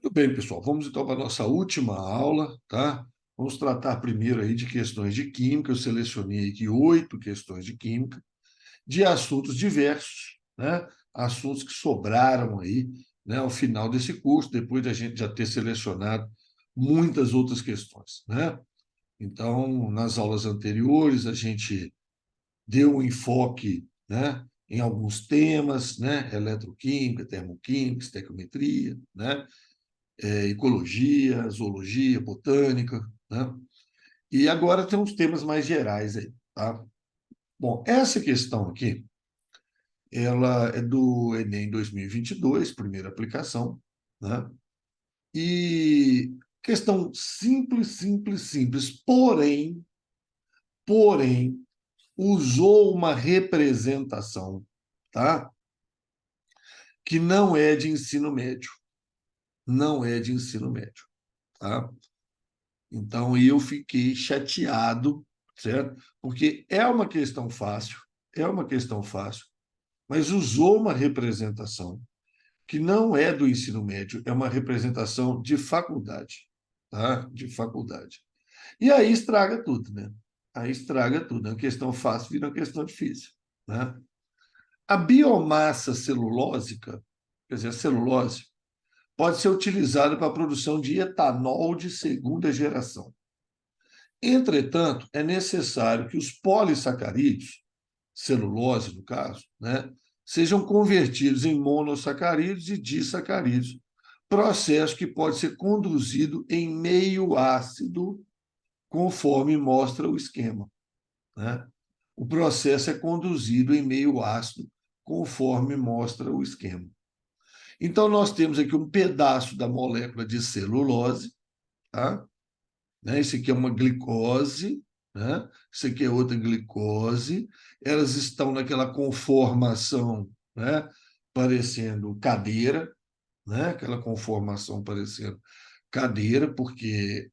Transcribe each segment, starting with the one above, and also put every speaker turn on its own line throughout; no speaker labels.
Muito bem, pessoal. Vamos então para a nossa última aula, tá? Vamos tratar primeiro aí de questões de química. Eu selecionei aqui 8 questões de química, de assuntos diversos, né? Assuntos que sobraram aí, né, ao final desse curso, depois da gente já ter selecionado muitas outras questões, né? Então, nas aulas anteriores, a gente deu um enfoque, né, em alguns temas, né? Eletroquímica, termoquímica, estequiometria, né? Ecologia, zoologia, botânica, né? E agora tem uns temas mais gerais aí, tá? Bom, essa questão aqui, ela é do Enem 2022, primeira aplicação, né? E questão simples, simples, simples, porém, usou uma representação, tá? Que não é de ensino médio, não é de ensino médio, tá? Então, eu fiquei chateado, certo? Porque é uma questão fácil, mas usou uma representação que não é do ensino médio, é uma representação de faculdade, tá? De faculdade. E aí estraga tudo, né? Aí estraga tudo. Uma questão fácil vira uma questão difícil, né? A biomassa celulósica, quer dizer, a celulose, pode ser utilizada para a produção de etanol de segunda geração. Entretanto, é necessário que os polissacarídeos, celulose no caso, né, sejam convertidos em monossacarídeos e disacarídeos, processo que pode ser conduzido em meio ácido, conforme mostra o esquema, né? O processo é conduzido em meio ácido, conforme mostra o esquema. Então, nós temos aqui um pedaço da molécula de celulose, tá? Né? Isso aqui é uma glicose, né? Isso aqui é outra glicose. Elas estão naquela conformação, né? Parecendo cadeira, né? Aquela conformação parecendo cadeira, porque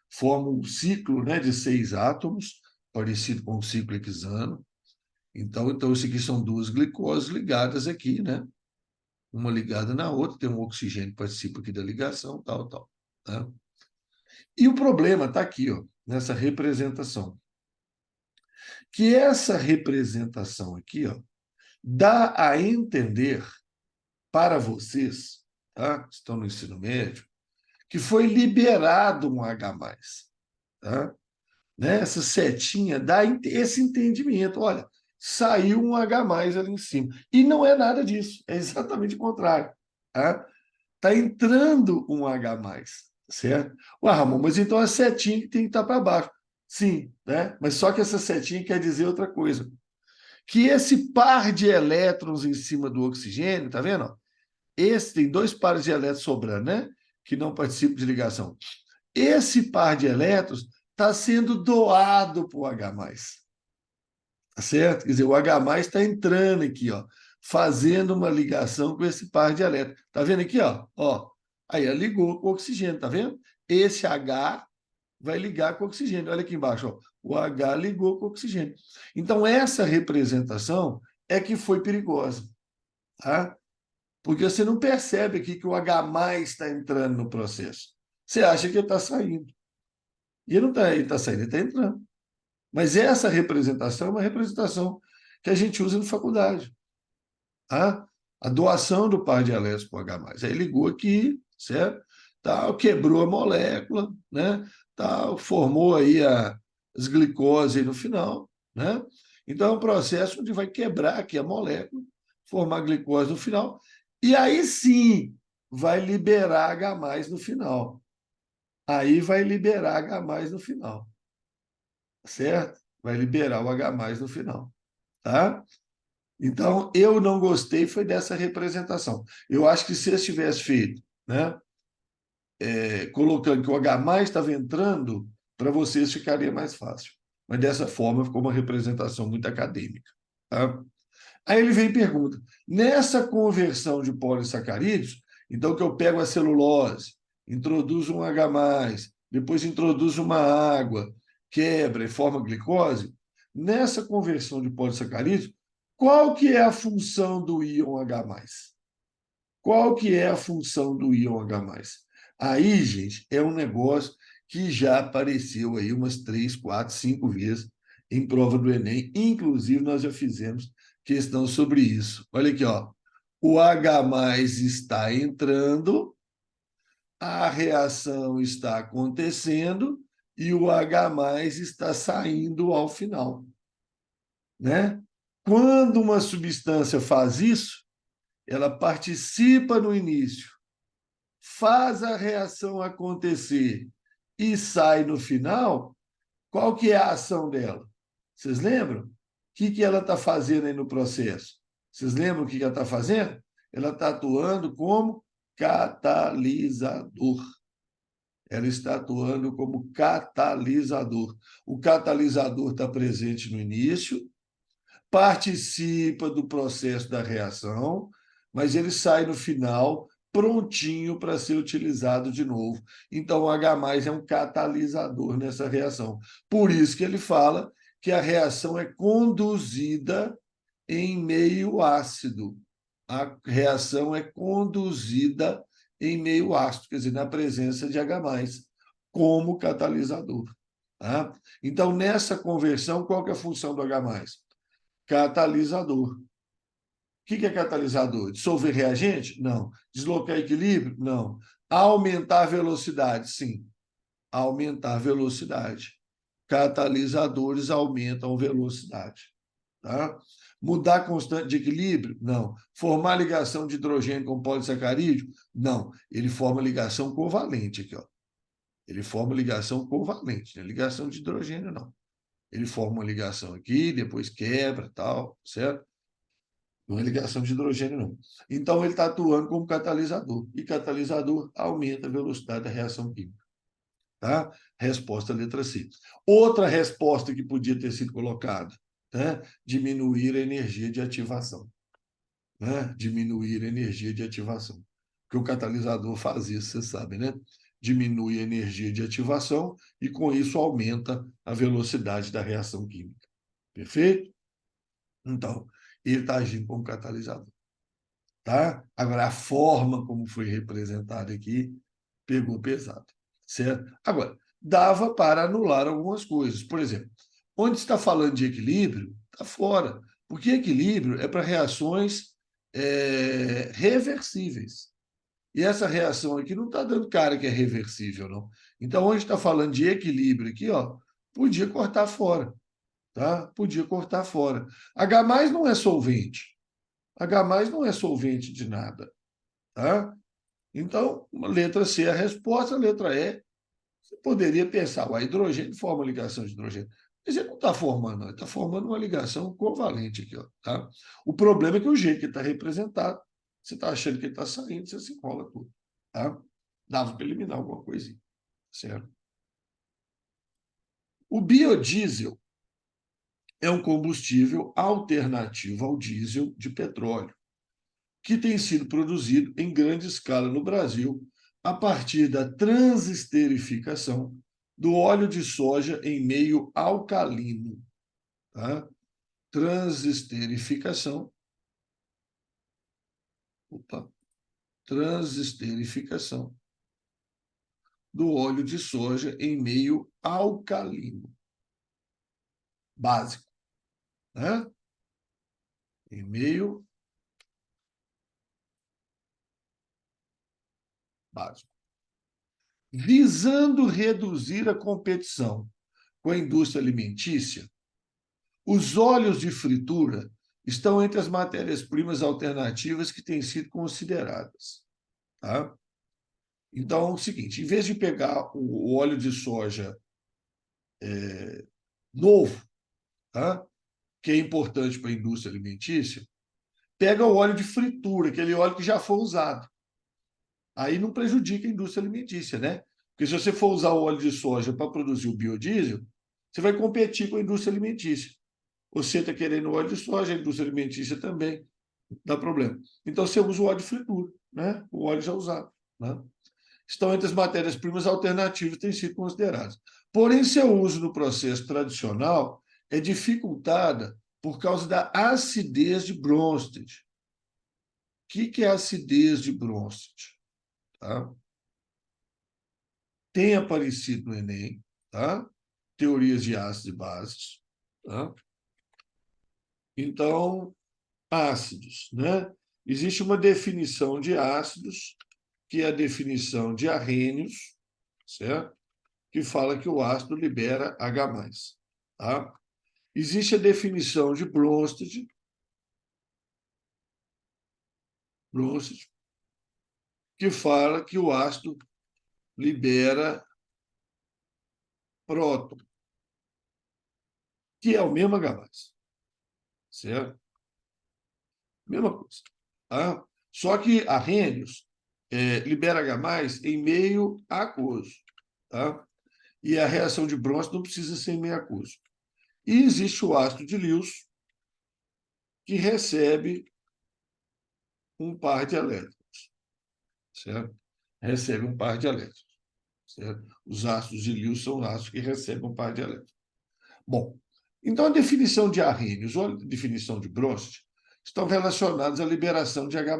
forma um ciclo, né? De 6 átomos, parecido com o ciclo hexano. Então, isso aqui são duas glicoses ligadas aqui, né? Uma ligada na outra, tem um oxigênio que participa aqui da ligação, tal, tal. Tá? E o problema está aqui, ó, nessa representação. Que essa representação aqui, ó, dá a entender para vocês, tá? Que estão no ensino médio, que foi liberado um H+, tá? Né? Essa setinha dá esse entendimento. Olha, saiu um H+ ali em cima. E não é nada disso, é exatamente o contrário. Tá? Tá entrando um H+, certo? Ué, Ramon, mas então a setinha que tem que estar para baixo. Sim, né? Mas só que essa setinha quer dizer outra coisa. Que esse par de elétrons em cima do oxigênio, tá vendo? Esse tem 2 pares de elétrons sobrando, né? Que não participam de ligação. Esse par de elétrons está sendo doado para o H+. Tá certo? Quer dizer, o H+ está entrando aqui, ó, fazendo uma ligação com esse par de elétrons. Tá vendo aqui, ó? Ó, aí ela ligou com o oxigênio, tá vendo? Esse H vai ligar com o oxigênio. Olha aqui embaixo, ó. O H ligou com o oxigênio. Então, essa representação é que foi perigosa, tá? Porque você não percebe aqui que o H+ está entrando no processo. Você acha que ele está saindo. E ele está saindo, ele está entrando. Mas essa representação é uma representação que a gente usa na faculdade. Tá? A doação do par de elétrons para o H+. Aí ligou aqui, certo? Tal, quebrou a molécula, né? Tal, formou aí as glicoses no final, né? Então é um processo onde vai quebrar aqui a molécula, formar glicose no final, e aí sim vai liberar H+ no final. Aí vai liberar H+ no final, certo? Vai liberar o H+ no final, tá? Então, eu não gostei foi dessa representação. Eu acho que se eles tivessem feito, né, colocando que o H+ estava entrando, para vocês ficaria mais fácil. Mas dessa forma ficou uma representação muito acadêmica. Tá? Aí ele vem e pergunta: nessa conversão de polissacarídeos, então que eu pego a celulose, introduzo um H+, depois introduzo uma água, quebra e forma glicose, nessa conversão de polissacarídeos, qual que é a função do íon H+? Qual que é a função do íon H+? Aí, gente, é um negócio que já apareceu aí umas 3, 4, 5 vezes em prova do Enem. Inclusive, nós já fizemos questão sobre isso. Olha aqui, ó. O H+ está entrando, a reação está acontecendo e o H+ está saindo ao final, né? Quando uma substância faz isso, ela participa no início, faz a reação acontecer e sai no final. Qual que é a ação dela? Vocês lembram? O que ela está fazendo aí no processo? Vocês lembram o que ela está fazendo? Ela está atuando como catalisador. Ela está atuando como catalisador. O catalisador está presente no início, participa do processo da reação, mas ele sai no final prontinho para ser utilizado de novo. Então, o H+ é um catalisador nessa reação. Por isso que ele fala que a reação é conduzida em meio ácido. A reação é conduzida em meio ácido, quer dizer, na presença de H+, como catalisador. Tá? Então, nessa conversão, qual que é a função do H+? Catalisador. O que é catalisador? Dissolver reagente? Não. Deslocar equilíbrio? Não. Aumentar a velocidade? Sim. Aumentar a velocidade. Catalisadores aumentam velocidade. Tá? Mudar a constante de equilíbrio? Não. Formar ligação de hidrogênio com polissacarídeo? Não. Ele forma ligação covalente aqui, ó. Ele forma ligação covalente, né? Ligação de hidrogênio, não. Ele forma uma ligação aqui, depois quebra, tal, certo? Não é ligação de hidrogênio, não. Então, ele está atuando como catalisador. E catalisador aumenta a velocidade da reação química. Tá? Resposta letra C. Outra resposta que podia ter sido colocada, né? Diminuir a energia de ativação. Né? Diminuir a energia de ativação. Porque o catalisador faz isso, você sabe, né? Diminui a energia de ativação e, com isso, aumenta a velocidade da reação química. Perfeito? Então, ele está agindo como catalisador. Tá? Agora, a forma como foi representada aqui pegou pesado, certo? Agora, dava para anular algumas coisas. Por exemplo, onde está falando de equilíbrio, está fora, porque equilíbrio é para reações reversíveis. E essa reação aqui não está dando cara que é reversível, não. Então, onde está falando de equilíbrio aqui, ó, podia cortar fora, tá? Podia cortar fora. H+ não é solvente. H+ não é solvente de nada, tá? Então, letra C é a resposta, letra E, você poderia pensar, o hidrogênio forma ligação de hidrogênio. Mas ele não está formando, não. Ele está formando uma ligação covalente aqui, ó, tá? O problema é que o jeito que está representado, você está achando que ele está saindo, você se enrola tudo, tá? Dava para eliminar alguma coisinha, certo? O biodiesel é um combustível alternativo ao diesel de petróleo, que tem sido produzido em grande escala no Brasil a partir da transesterificação do óleo de soja em meio alcalino. Tá? Transesterificação. Opa, transesterificação do óleo de soja em meio alcalino. Básico. Né? Em meio básico. Visando reduzir a competição com a indústria alimentícia, os óleos de fritura estão entre as matérias-primas alternativas que têm sido consideradas. Tá? Então, é o seguinte, em vez de pegar o óleo de soja novo, tá? Que é importante para a indústria alimentícia, pega o óleo de fritura, aquele óleo que já foi usado. Aí não prejudica a indústria alimentícia, né? Porque se você for usar o óleo de soja para produzir o biodiesel, você vai competir com a indústria alimentícia. Você está querendo óleo de soja, a indústria alimentícia também, dá problema. Então você usa o óleo de fritura, né? O óleo já usado. Né? Estão entre as matérias-primas alternativas que têm sido consideradas. Porém, seu uso no processo tradicional é dificultada por causa da acidez de Bronsted. que é acidez de Bronsted? Tá? Tem aparecido no Enem, tá? Teorias de ácidos e bases. Tá? Então, ácidos, né? Existe uma definição de ácidos, que é a definição de Arrhenius, certo? Que fala que o ácido libera H+. Tá? Existe a definição de Bronsted, que fala que o ácido libera próton, que é o mesmo H+, certo? Mesma coisa. Tá? Só que Arrhenius libera H+ em meio aquoso. Tá? E a reação de Bronsted não precisa ser em meio aquoso. E existe o ácido de Lewis, que recebe um par de elétrons, certo? Recebe um par de elétrons, certo? Os ácidos de Lewis são ácidos que recebem um par de elétrons. Bom, então a definição de Arrhenius ou a definição de Bronsted estão relacionados à liberação de H+.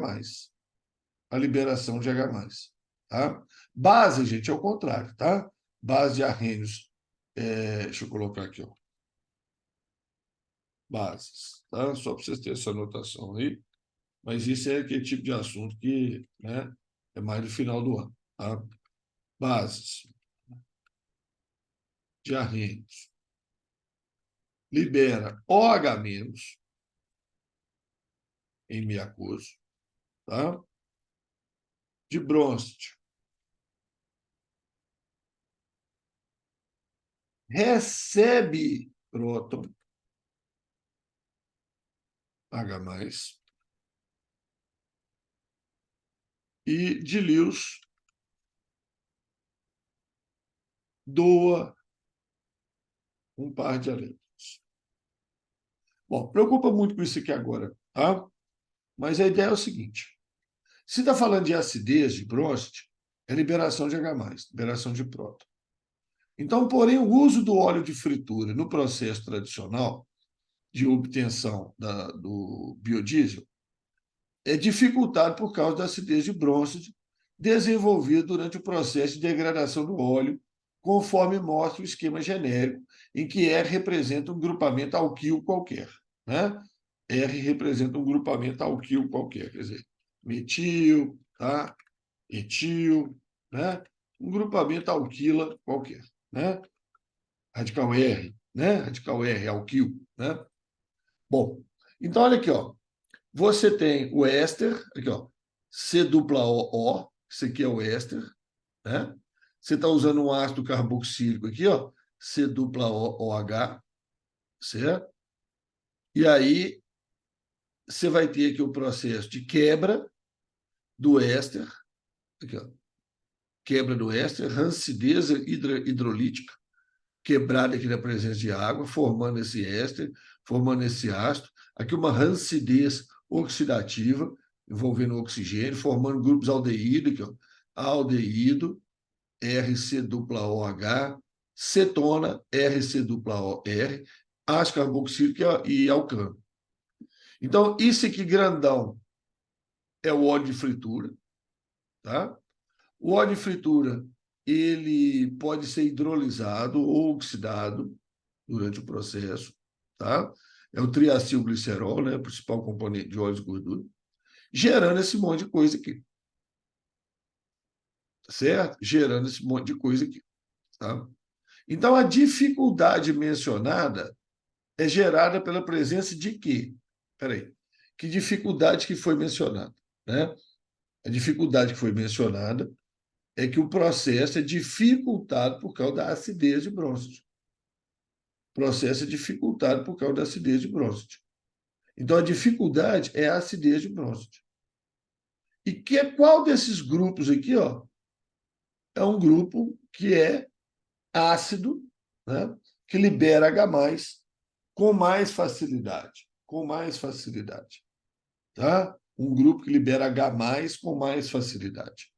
A liberação de H+. Tá? Base, gente, é o contrário, tá? Base de Arrhenius, deixa eu colocar aqui, ó. Bases, tá? Só para vocês terem essa anotação aí. Mas isso é aquele tipo de assunto que, né, é mais no final do ano. Tá? Bases de Arrhenius. Libera OH- em meio aquoso, tá? De Bronsted. Recebe próton H+, e de Lewis doa um par de elétrons. Bom, preocupa muito com isso aqui agora, tá? Mas a ideia é o seguinte: se está falando de acidez de Bronsted, é liberação de H+, liberação de próton. Então, porém, o uso do óleo de fritura no processo tradicional de obtenção do biodiesel é dificultado por causa da acidez de Bronsted desenvolvida durante o processo de degradação do óleo, conforme mostra o esquema genérico, em que R representa um grupamento alquil qualquer. Né? R representa um grupamento alquil qualquer, quer dizer, metil, tá? Etil, né? Um grupamento alquila qualquer. Né? Radical R, né? Radical R, alquil, né? Bom, então olha aqui, ó. Você tem o éster, aqui, ó, C dupla O, isso aqui é o éster, né? Você está usando um ácido carboxílico aqui, ó, C dupla OH, certo? E aí você vai ter aqui o processo de quebra do éster, aqui, ó, quebra do éster, rancidez hidrolítica, quebrada aqui na presença de água, formando esse éster, formando esse ácido. Aqui uma rancidez oxidativa, envolvendo oxigênio, formando grupos aldeído, aqui, ó, aldeído, RC-OH, cetona, RC-OR, ácido carboxílico e alcano. Então, isso aqui grandão é o óleo de fritura, tá? O óleo de fritura, ele pode ser hidrolisado ou oxidado durante o processo, tá? É o triacilglicerol, né, o principal componente de óleos de gordura, gerando esse monte de coisa aqui, certo? Gerando esse monte de coisa aqui, tá? Então, a dificuldade mencionada é gerada pela presença de quê? Peraí, que dificuldade que foi mencionada, né? A dificuldade que foi mencionada é que o processo é dificultado por causa da acidez de Bronsted. O processo é dificultado por causa da acidez de Bronsted. Então, a dificuldade é a acidez de Bronsted. E que é qual desses grupos aqui, ó, é um grupo que é ácido, né, que libera H+, com mais facilidade. Com mais facilidade. Tá? Um grupo que libera H+, com mais facilidade.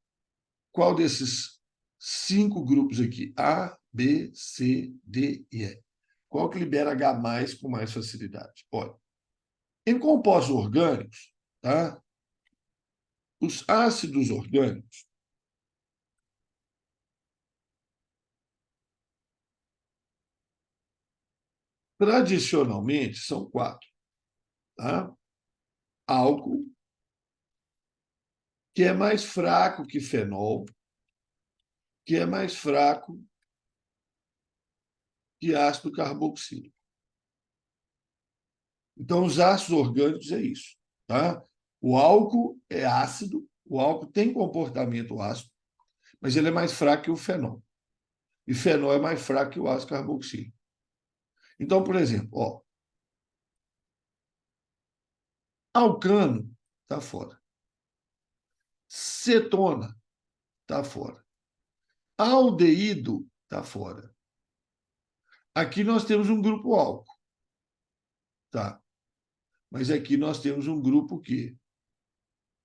Qual desses 5 grupos aqui? A, B, C, D e E. Qual que libera H+ com mais facilidade? Olha, em compostos orgânicos, tá? Os ácidos orgânicos, tradicionalmente, são quatro. Tá? Álcool, que é mais fraco que fenol, que é mais fraco que ácido carboxílico. Então, os ácidos orgânicos é isso. Tá? O álcool é ácido, o álcool tem comportamento ácido, mas ele é mais fraco que o fenol. E fenol é mais fraco que o ácido carboxílico. Então, por exemplo, ó, alcano está fora. Cetona está fora. Aldeído está fora. Aqui nós temos um grupo álcool, tá? Mas aqui nós temos um grupo que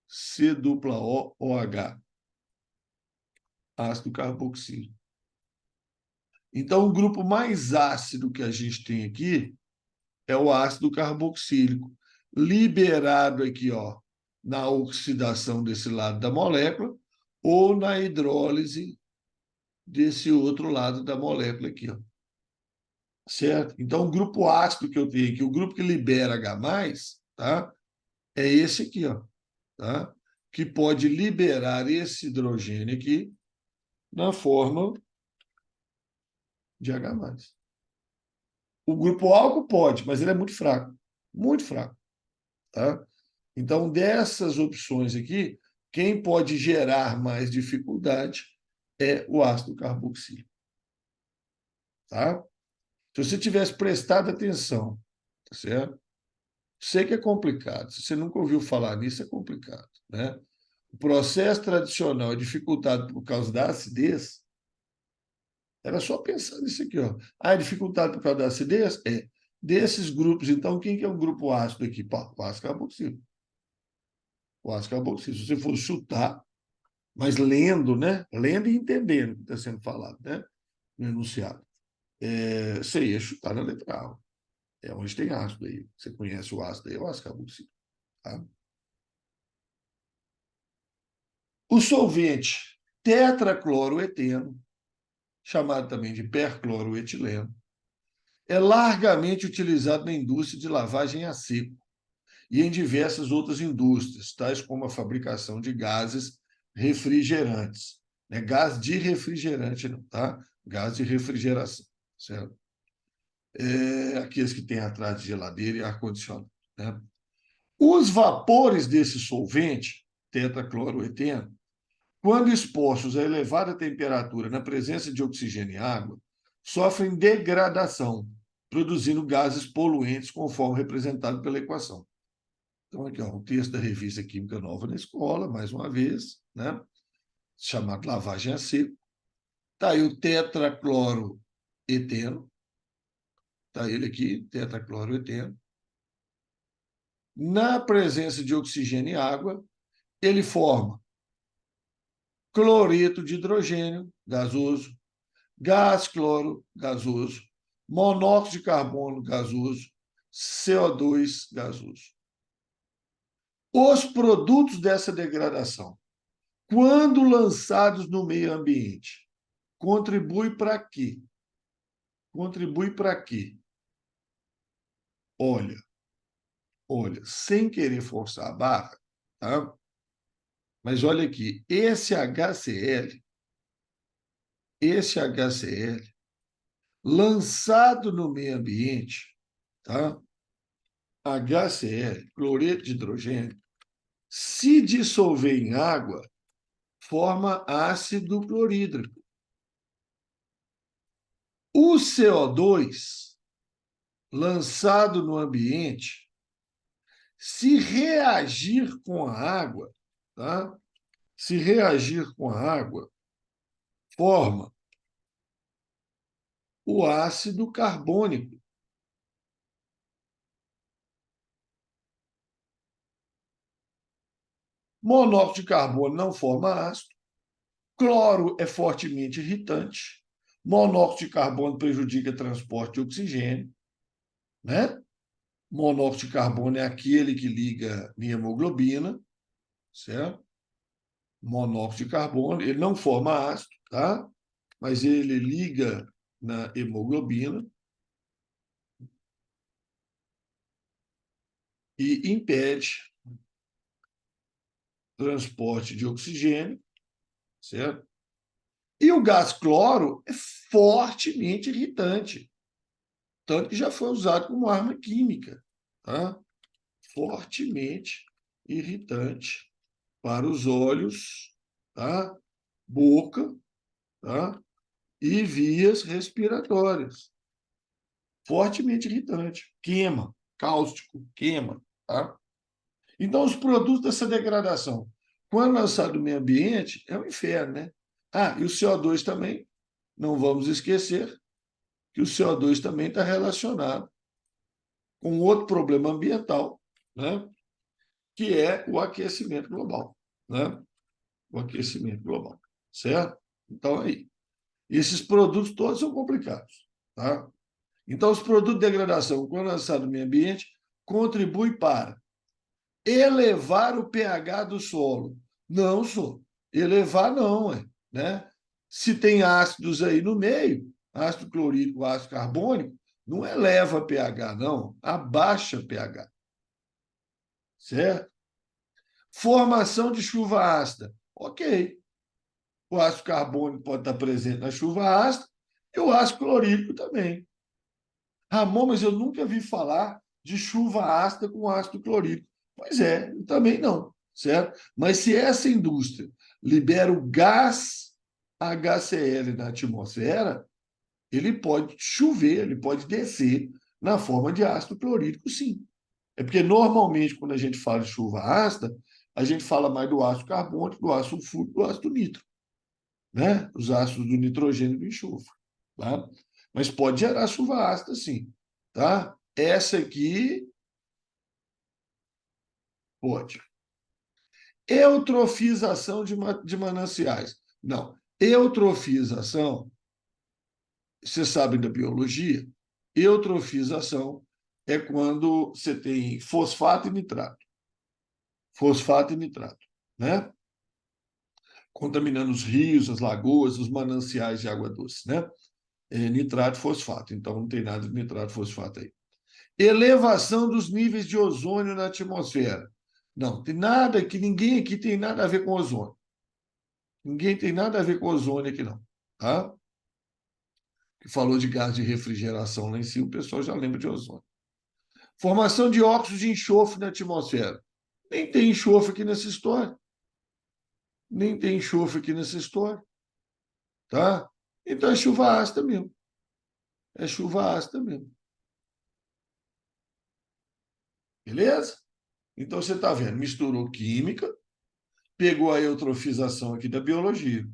C-O-H, ácido carboxílico. Então, o grupo mais ácido que a gente tem aqui é o ácido carboxílico, liberado aqui, ó, na oxidação desse lado da molécula ou na hidrólise desse outro lado da molécula aqui, ó. Certo? Então, o grupo ácido que eu tenho aqui, o grupo que libera H+, tá? É esse aqui, ó, tá? Que pode liberar esse hidrogênio aqui na forma de H+. O grupo álcool pode, mas ele é muito fraco, tá? Então, dessas opções aqui, quem pode gerar mais dificuldade é o ácido carboxílico, tá? Se você tivesse prestado atenção, tá certo? Sei que é complicado. Se você nunca ouviu falar nisso, é complicado, né? O processo tradicional é dificultado por causa da acidez. Era só pensar nisso aqui, ó. Ah, é dificultado por causa da acidez? É. Desses grupos, então, quem que é o grupo ácido aqui? Pá, o ácido carboxílico. O ácido carboxílico. Se você for chutar, mas lendo, né? Lendo e entendendo o que está sendo falado, né? No enunciado. Você ia chutar na letra A. É onde tem ácido aí. Você conhece o ácido aí, é o ácido carboxílico. Tá? O solvente tetracloroeteno, chamado também de percloroetileno, é largamente utilizado na indústria de lavagem a seco e em diversas outras indústrias, tais como a fabricação de gases refrigerantes. Não é gás de refrigerante, não, tá? Gás de refrigeração, certo? Aqueles que têm atrás de geladeira e ar-condicionado, né? Os vapores desse solvente, tetracloroeteno, quando expostos a elevada temperatura na presença de oxigênio e água, sofrem degradação, produzindo gases poluentes, conforme representado pela equação. Então, aqui, ó, um texto da revista Química Nova na Escola, mais uma vez, né? Chamado lavagem a seco. Está aí o tetracloroeteno, está ele aqui, tetracloroeteno. Na presença de oxigênio e água, ele forma cloreto de hidrogênio gasoso, gás cloro gasoso, monóxido de carbono gasoso, CO2 gasoso. Os produtos dessa degradação, quando lançados no meio ambiente, contribuem para quê? Contribui para quê? Olha, sem querer forçar a barra, tá? Mas olha aqui, esse HCl lançado no meio ambiente, tá? HCl, cloreto de hidrogênio, se dissolver em água, forma ácido clorídrico. O CO2 lançado no ambiente, se reagir com a água, tá? Se reagir com a água, forma o ácido carbônico. Monóxido de carbono não forma ácido. Cloro é fortemente irritante. Monóxido de carbono prejudica o transporte de oxigênio, né? Monóxido de carbono é aquele que liga em hemoglobina, certo? monóxido de carbono, ele não forma ácido, tá? Mas ele liga na hemoglobina e impede transporte de oxigênio, certo? E o gás cloro é fortemente irritante, tanto que já foi usado como arma química, tá? Fortemente irritante para os olhos, tá? Boca, tá? E vias respiratórias. Fortemente irritante. Queima, cáustico, queima, tá? Então, os produtos dessa degradação, quando lançado no meio ambiente, é um inferno, né? Ah, e o CO2 também, não vamos esquecer que o CO2 também está relacionado com outro problema ambiental, né? Que é o aquecimento global, né? O aquecimento global, certo? Então, aí, esses produtos todos são complicados, tá? Então, os produtos de degradação, quando lançados no meio ambiente, contribuem para elevar o pH do solo. Não, só. Elevar não, né? Se tem ácidos aí no meio, ácido clorídrico, ácido carbônico, não eleva pH, não, abaixa pH, certo? Formação de chuva ácida. Ok. O ácido carbônico pode estar presente na chuva ácida e o ácido clorídrico também. Ramon, mas eu nunca vi falar de chuva ácida com ácido clorídrico. Pois é, eu também não, certo? Mas se essa indústria libera o gás HCl na atmosfera, ele pode chover, ele pode descer na forma de ácido clorídrico, sim. É porque normalmente, quando a gente fala de chuva ácida, a gente fala mais do ácido carbônico, do ácido sulfúrico, do ácido nitro, né? Os ácidos do nitrogênio e do enxofre, tá? Mas pode gerar chuva ácida, sim, tá? Essa aqui pode. Eutrofização de mananciais. Não. Eutrofização, você sabe da biologia, eutrofização é quando você tem fosfato e nitrato. Fosfato e nitrato, né? Contaminando os rios, as lagoas, os mananciais de água doce, né? Nitrato e fosfato. Então não tem nada de nitrato e fosfato aí. Elevação dos níveis de ozônio na atmosfera. Não, tem nada que ninguém aqui tem nada a ver com ozônio. Ninguém tem nada a ver com ozônio aqui, não. Tá? Que falou de gás de refrigeração lá em cima, o pessoal já lembra de ozônio. Formação de óxidos de enxofre na atmosfera. Nem tem enxofre aqui nessa história. Nem tem enxofre aqui nessa história. Tá? Então é chuva ácida mesmo. É chuva ácida mesmo. Beleza? Então você está vendo, misturou química, pegou a eutrofização aqui da biologia.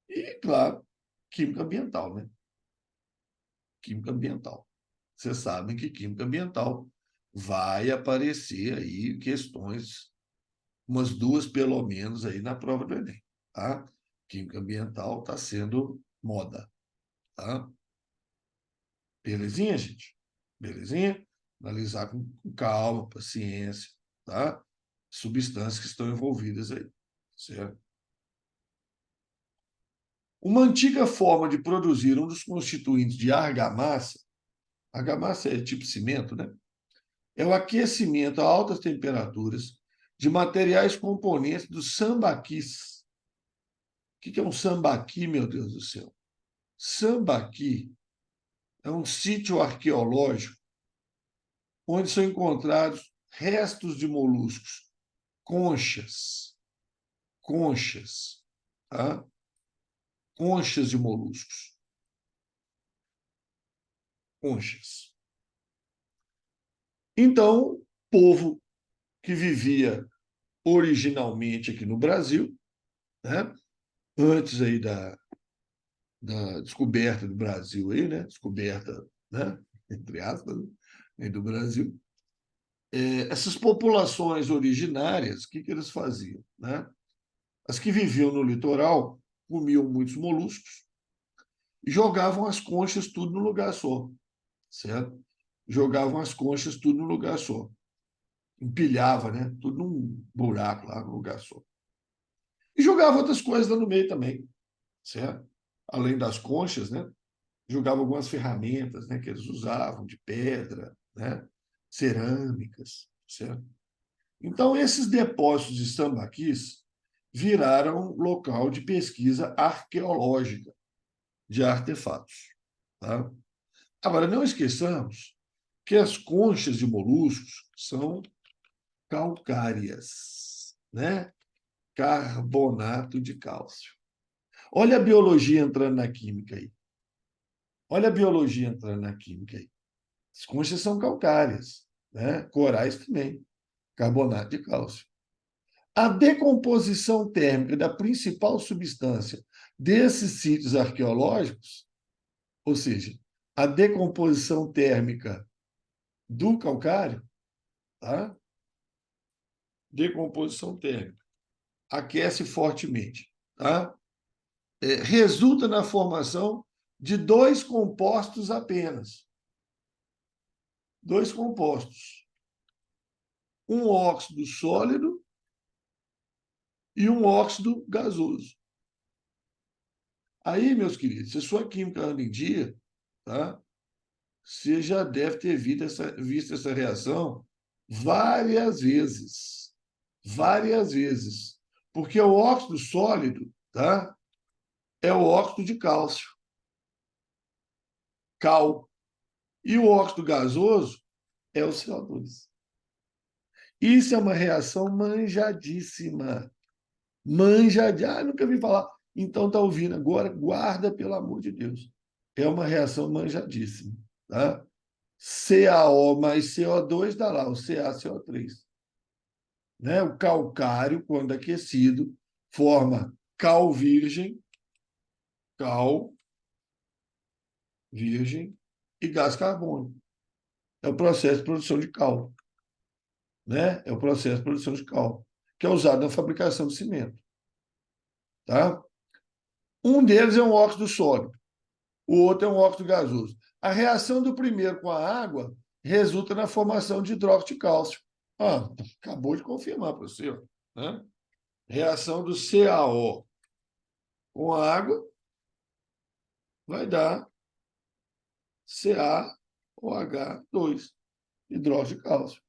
E, claro, química ambiental, né? Química ambiental. Vocês sabem que química ambiental vai aparecer aí questões, umas duas pelo menos aí na prova do Enem, tá? Química ambiental está sendo moda, tá? Belezinha, gente? Belezinha? Analisar com calma, paciência, tá? Substâncias que estão envolvidas aí, certo? Uma antiga forma de produzir um dos constituintes de argamassa é tipo cimento, né? É o aquecimento a altas temperaturas de materiais componentes dos sambaquis. O que é um sambaqui, meu Deus do céu? Sambaqui é um sítio arqueológico onde são encontrados restos de moluscos, conchas, conchas, tá? Conchas de moluscos, conchas. Então, o povo que vivia originalmente aqui no Brasil, né? Antes aí da descoberta do Brasil aí, né? Descoberta, né? Entre aspas, né? Do Brasil. Essas populações originárias, o que que eles faziam, né? As que viviam no litoral comiam muitos moluscos e jogavam as conchas tudo no lugar só, certo? Jogavam as conchas tudo no lugar só. Empilhava, né? Tudo num buraco lá no lugar só. E jogava outras coisas lá no meio também, certo? Além das conchas, né? Jogava algumas ferramentas, né, que eles usavam, de pedra, né? Cerâmicas, certo? Então, esses depósitos de sambaquis viraram local de pesquisa arqueológica de artefatos. Tá? Agora, não esqueçamos que as conchas de moluscos são calcárias, né? Carbonato de cálcio. Olha a biologia entrando na química aí. Olha a biologia entrando na química aí. As conchas são calcárias, né? Corais também, carbonato de cálcio. A decomposição térmica da principal substância desses sítios arqueológicos, ou seja, a decomposição térmica do calcário, tá? Decomposição térmica, aquece fortemente, tá? Resulta na formação de dois compostos apenas. Dois compostos. Um óxido sólido e um óxido gasoso. Aí, meus queridos, se a sua química anda em dia, tá? Você já deve ter visto essa reação várias vezes. Várias vezes. Porque o óxido sólido, tá? É o óxido de cálcio, cal. E o óxido gasoso é o CO2. Isso é uma reação manjadíssima. Manjadíssima. Ah, nunca vi falar. Então tá ouvindo agora, guarda pelo amor de Deus. É uma reação manjadíssima, tá? CaO mais CO2 dá lá o CaCO3. Né? O calcário, quando aquecido, forma cal virgem e gás carbônico. É o processo de produção de cal. Né? É o processo de produção de cal, que é usado na fabricação de cimento. Tá? Um deles é um óxido sólido, o outro é um óxido gasoso. A reação do primeiro com a água resulta na formação de hidróxido de cálcio. Ah, acabou de confirmar para você. Ó, né? Reação do CaO com a água vai dar CaOH2, hidróxido de cálcio.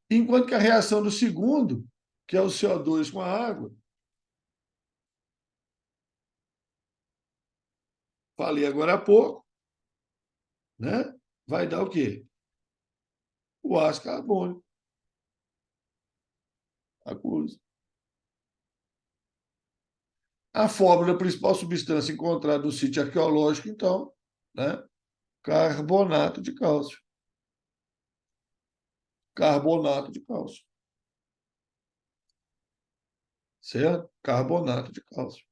Enquanto que a reação do segundo, que é o CO2 com a água, falei agora há pouco, né? Vai dar o quê? O ácido carbônico, aquoso. A fórmula da principal substância encontrada no sítio arqueológico, então, né? Carbonato de cálcio. Carbonato de cálcio. Certo? Carbonato de cálcio.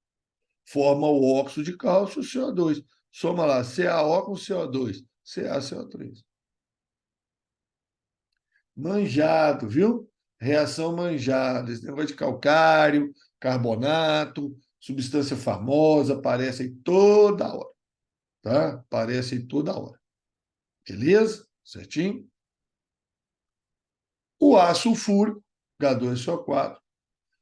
Forma o óxido de cálcio, o CO2. Soma lá, CaO com CO2, CaCO3. Manjado, viu? Reação manjada. Esse negócio de calcário, carbonato, substância famosa, aparece aí toda hora. Tá? Aparece aí toda hora. Beleza? Certinho? O ácido sulfúrico, H2SO4,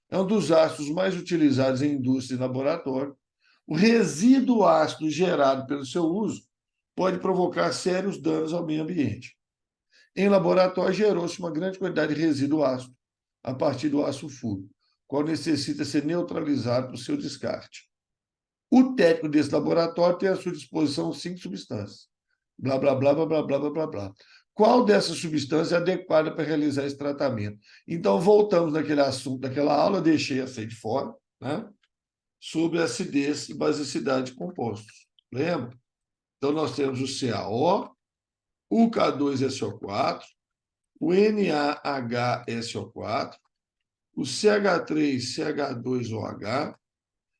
é um dos ácidos mais utilizados em indústria e laboratório. O resíduo ácido gerado pelo seu uso pode provocar sérios danos ao meio ambiente. Em laboratório, gerou-se uma grande quantidade de resíduo ácido a partir do ácido sulfúrico, qual necessita ser neutralizado para o seu descarte. O técnico desse laboratório tem à sua disposição 5 substâncias. Blá, blá, blá, blá, blá, blá, blá, blá, blá. Qual dessas substâncias é adequada para realizar esse tratamento? Então, voltamos naquele assunto daquela aula, deixei essa aí de fora, né? Sobre acidez e basicidade de compostos. Lembra? Então, nós temos o CaO, o K2SO4, o NaHSO4, o CH3CH2OH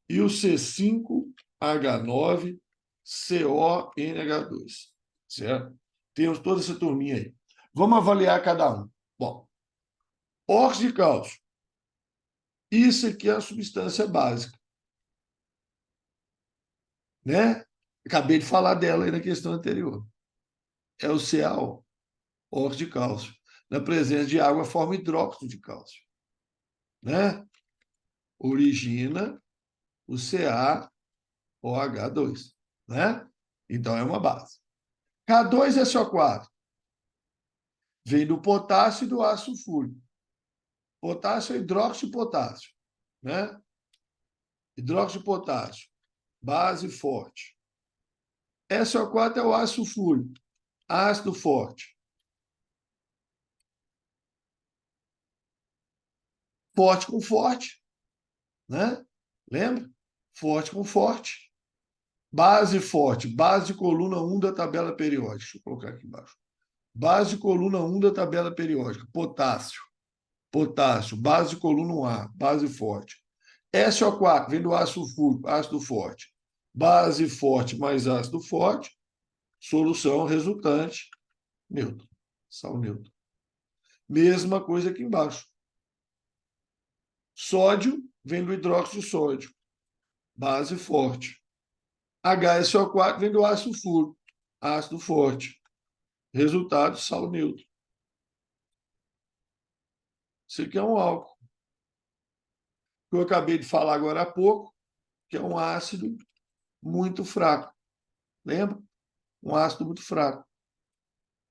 e o C5H9CONH2. Certo? Temos toda essa turminha aí. Vamos avaliar cada um. Bom, óxido de cálcio. Isso aqui é a substância básica. Né? Acabei de falar dela aí na questão anterior. É o CaO, óxido de cálcio. Na presença de água, forma hidróxido de cálcio. Né? origina o CaOH2, né? Então, é uma base. K2SO4 vem do potássio e do ácido sulfúrico. Potássio é hidróxido de potássio, né? Hidróxido de potássio, base forte. SO4 é o ácido sulfúrico, ácido forte. Forte com forte, né? Lembra? Forte com forte. Base forte, base de coluna 1 da tabela periódica. Deixa eu colocar aqui embaixo. Base de coluna 1 da tabela periódica. Potássio. Potássio. Base de coluna 1A. Base forte. SO4 vem do ácido sulfúrico, ácido forte. Base forte mais ácido forte. Solução resultante, neutro. Sal neutro. Mesma coisa aqui embaixo. Sódio vem do hidróxido de sódio. Base forte. HSO4 vem do ácido sulfúrico. Ácido forte. Resultado, sal neutro. Isso aqui é um álcool. Que eu acabei de falar agora há pouco, que é um ácido muito fraco. Lembra? Um ácido muito fraco.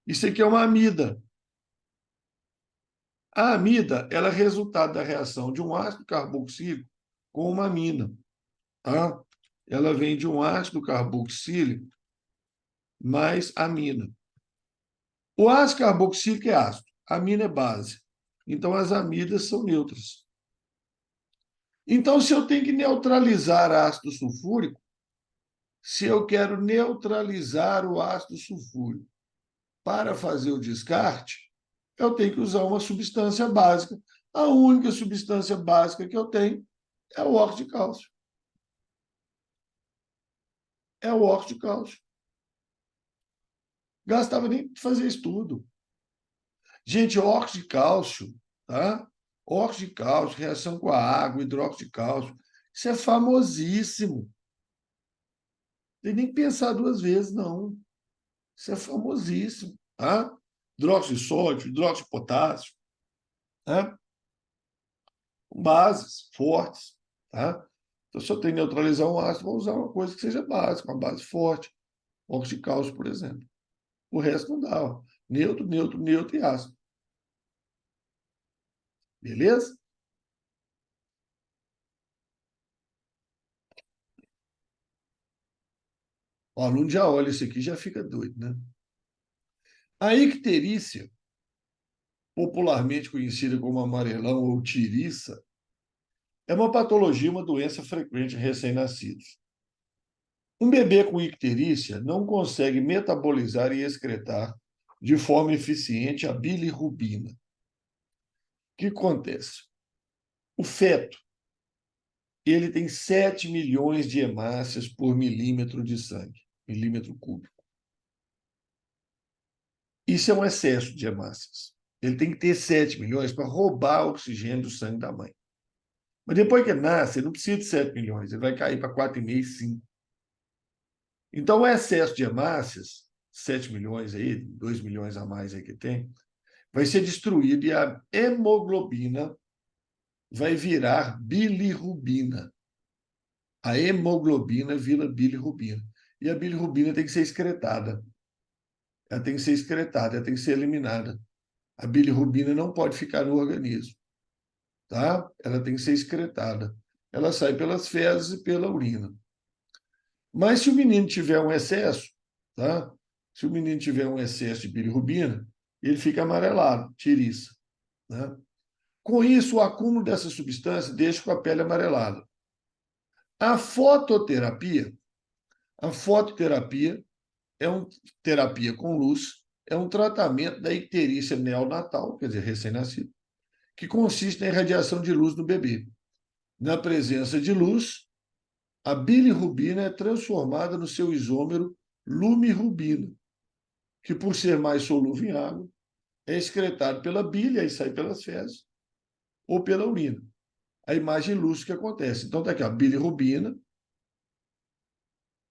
Isso aqui é uma amida. A amida ela é resultado da reação de um ácido carboxílico com uma amina. Tá? Ela vem de um ácido carboxílico mais amina. O ácido carboxílico é ácido, a amina é base. Então, as amidas são neutras. Então, se eu tenho que neutralizar ácido sulfúrico, se eu quero neutralizar o ácido sulfúrico para fazer o descarte, eu tenho que usar uma substância básica. A única substância básica que eu tenho é o óxido de cálcio. É o óxido de cálcio. Gastava nem de fazer estudo. Gente, óxido de cálcio, tá? Óxido de cálcio, reação com a água, hidróxido de cálcio, isso é famosíssimo. Não tem nem que pensar duas vezes, não. Isso é famosíssimo, tá? Hidróxido de sódio, hidróxido de potássio, tá? Bases fortes, tá? Então, se eu tenho que neutralizar um ácido, vou usar uma coisa que seja básica, uma base forte, óxido de cálcio, por exemplo. O resto não dá, ó. Neutro, neutro, neutro e ácido. Beleza? O aluno já olha isso aqui e já fica doido, né? A icterícia, popularmente conhecida como amarelão ou tiriça, é uma patologia, uma doença frequente em recém-nascidos. Um bebê com icterícia não consegue metabolizar e excretar de forma eficiente a bilirrubina. O que acontece? O feto, ele tem 7 milhões de hemácias por milímetro de sangue, milímetro cúbico. Isso é um excesso de hemácias. Ele tem que ter 7 milhões para roubar o oxigênio do sangue da mãe. Mas depois que ele nasce, ele não precisa de 7 milhões, ele vai cair para 4,5, 5. Então, o excesso de hemácias, 7 milhões aí, 2 milhões a mais aí que tem, vai ser destruído e a hemoglobina vai virar bilirrubina. A hemoglobina vira bilirrubina. E a bilirrubina tem que ser excretada. Ela tem que ser excretada, ela tem que ser eliminada. A bilirrubina não pode ficar no organismo, tá? Ela tem que ser excretada. Ela sai pelas fezes e pela urina. Mas se o menino tiver um excesso, tá? Se o menino tiver um excesso de bilirrubina, ele fica amarelado, tiriça, né? Com isso, o acúmulo dessa substância deixa com a pele amarelada. A fototerapia, a fototerapia é uma terapia com luz, é um tratamento da icterícia neonatal, quer dizer, recém-nascido, que consiste na irradiação de luz no bebê. Na presença de luz, a bilirrubina é transformada no seu isômero lumirrubina, que, por ser mais solúvel em água, é excretado pela bile, e sai pelas fezes, ou pela urina. A imagem lúcida que acontece. Então, está aqui, a bilirrubina.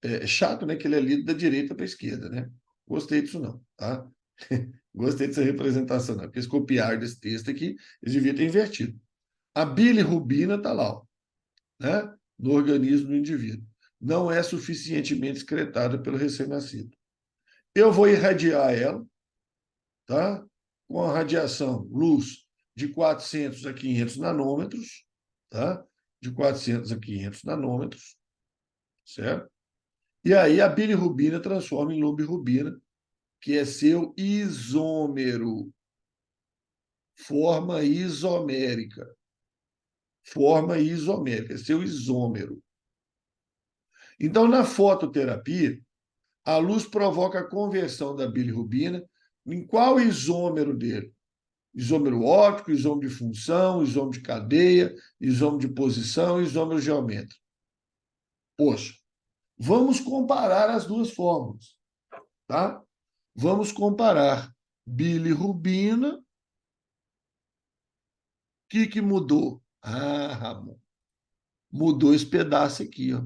É chato, né, que ele é lido da direita para a esquerda, né? Gostei disso não, tá? Gostei dessa representação não, porque eles copiaram desse texto aqui, eles deviam ter invertido. A bilirrubina está lá, ó. né, no organismo do indivíduo. Não é suficientemente excretada pelo recém-nascido. Eu vou irradiar ela, tá? Com a radiação luz de 400 a 500 nanômetros, tá? De 400 a 500 nanômetros, certo? E aí a bilirrubina transforma em lobirrubina, que é seu isômero, forma isomérica. Forma isomérica, é seu isômero. Então, na fototerapia, a luz provoca a conversão da bilirrubina em qual isômero dele? Isômero óptico, isômero de função, isômero de cadeia, isômero de posição, isômero geométrico. Poxa, vamos comparar as duas fórmulas, tá? Vamos comparar bilirrubina. O que mudou? Ah, Ramon, mudou esse pedaço aqui, ó.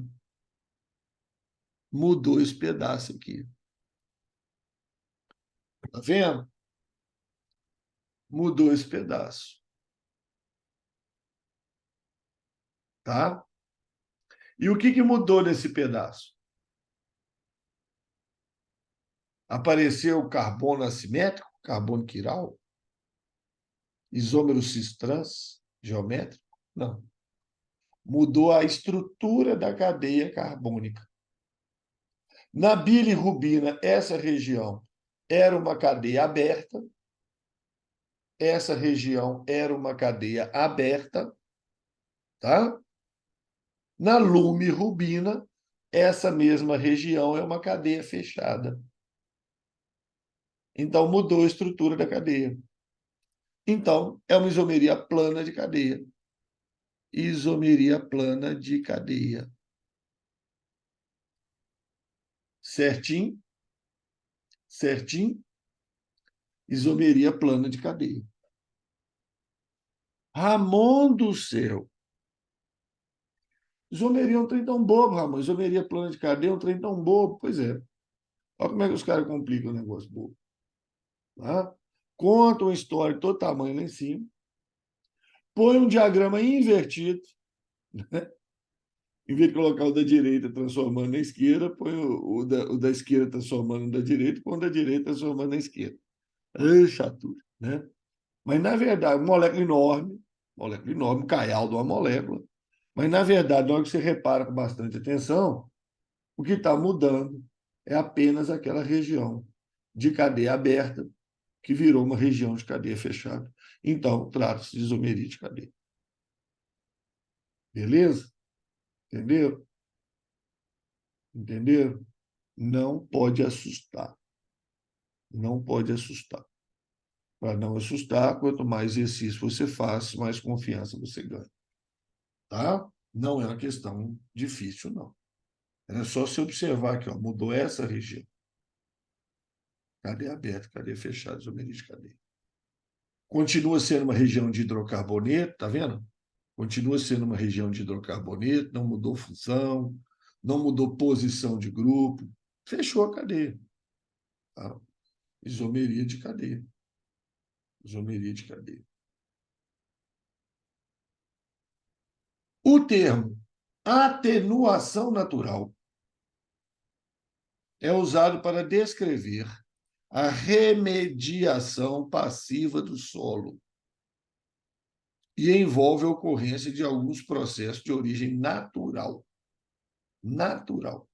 Mudou esse pedaço aqui. Tá vendo? Mudou esse pedaço, tá? E o que mudou nesse pedaço? Apareceu o carbono assimétrico, carbono quiral, isômero cis-trans, geométrico? Não. Mudou a estrutura da cadeia carbônica. Na bilirrubina, essa região era uma cadeia aberta, essa região era uma cadeia aberta, tá? Na lumirrubina, essa mesma região é uma cadeia fechada. Então, mudou a estrutura da cadeia. Então, é uma isomeria plana de cadeia. Isomeria plana de cadeia. Certinho? Certinho? Isomeria plana de cadeia. Ramon do céu! Isomeria é um trem tão bobo, Ramon. Isomeria plana de cadeia é um trem tão bobo. Pois é. Olha como é que os caras complicam o negócio bobo. Tá? Conta uma história de todo tamanho lá em cima. Põe um diagrama invertido. Né? Em vez de colocar o da direita transformando na esquerda, põe o da esquerda transformando na direita, põe o da direita transformando na esquerda. Chatura, né? Mas, na verdade, molécula enorme, um caial de uma molécula. Mas, na verdade, na hora que você repara com bastante atenção, o que está mudando é apenas aquela região de cadeia aberta, que virou uma região de cadeia fechada. Então, trata-se de isomeria de cadeia. Beleza? Entendeu? Entendeu? Não pode assustar. Não pode assustar. Para não assustar, quanto mais exercício você faz, mais confiança você ganha. Tá? Não é uma questão difícil, não. É só se observar que ó, mudou essa região. Cadeia aberta, cadeia fechada, isomeria de cadeia. Continua sendo uma região de hidrocarboneto, tá vendo? Continua sendo uma região de hidrocarboneto, não mudou função, não mudou posição de grupo, fechou a cadeia. Tá? Isomeria de cadeia. Isomeria de cadeia. O termo atenuação natural é usado para descrever a remediação passiva do solo e envolve a ocorrência de alguns processos de origem natural. Natural.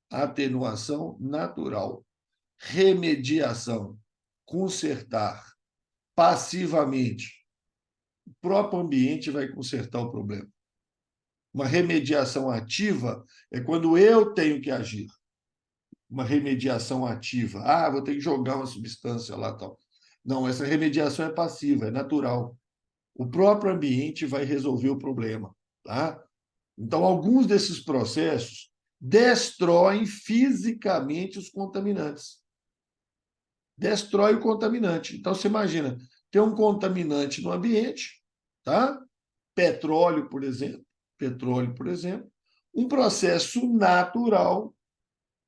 Atenuação natural. Remediação. Consertar passivamente. O próprio ambiente vai consertar o problema. Uma remediação ativa é quando eu tenho que agir. Uma remediação ativa. Ah, vou ter que jogar uma substância lá tal. Não, essa remediação é passiva, é natural. O próprio ambiente vai resolver o problema, tá? Então, alguns desses processos destroem fisicamente os contaminantes. Destrói o contaminante. Então, você imagina, tem um contaminante no ambiente, tá? Petróleo, por exemplo, um processo natural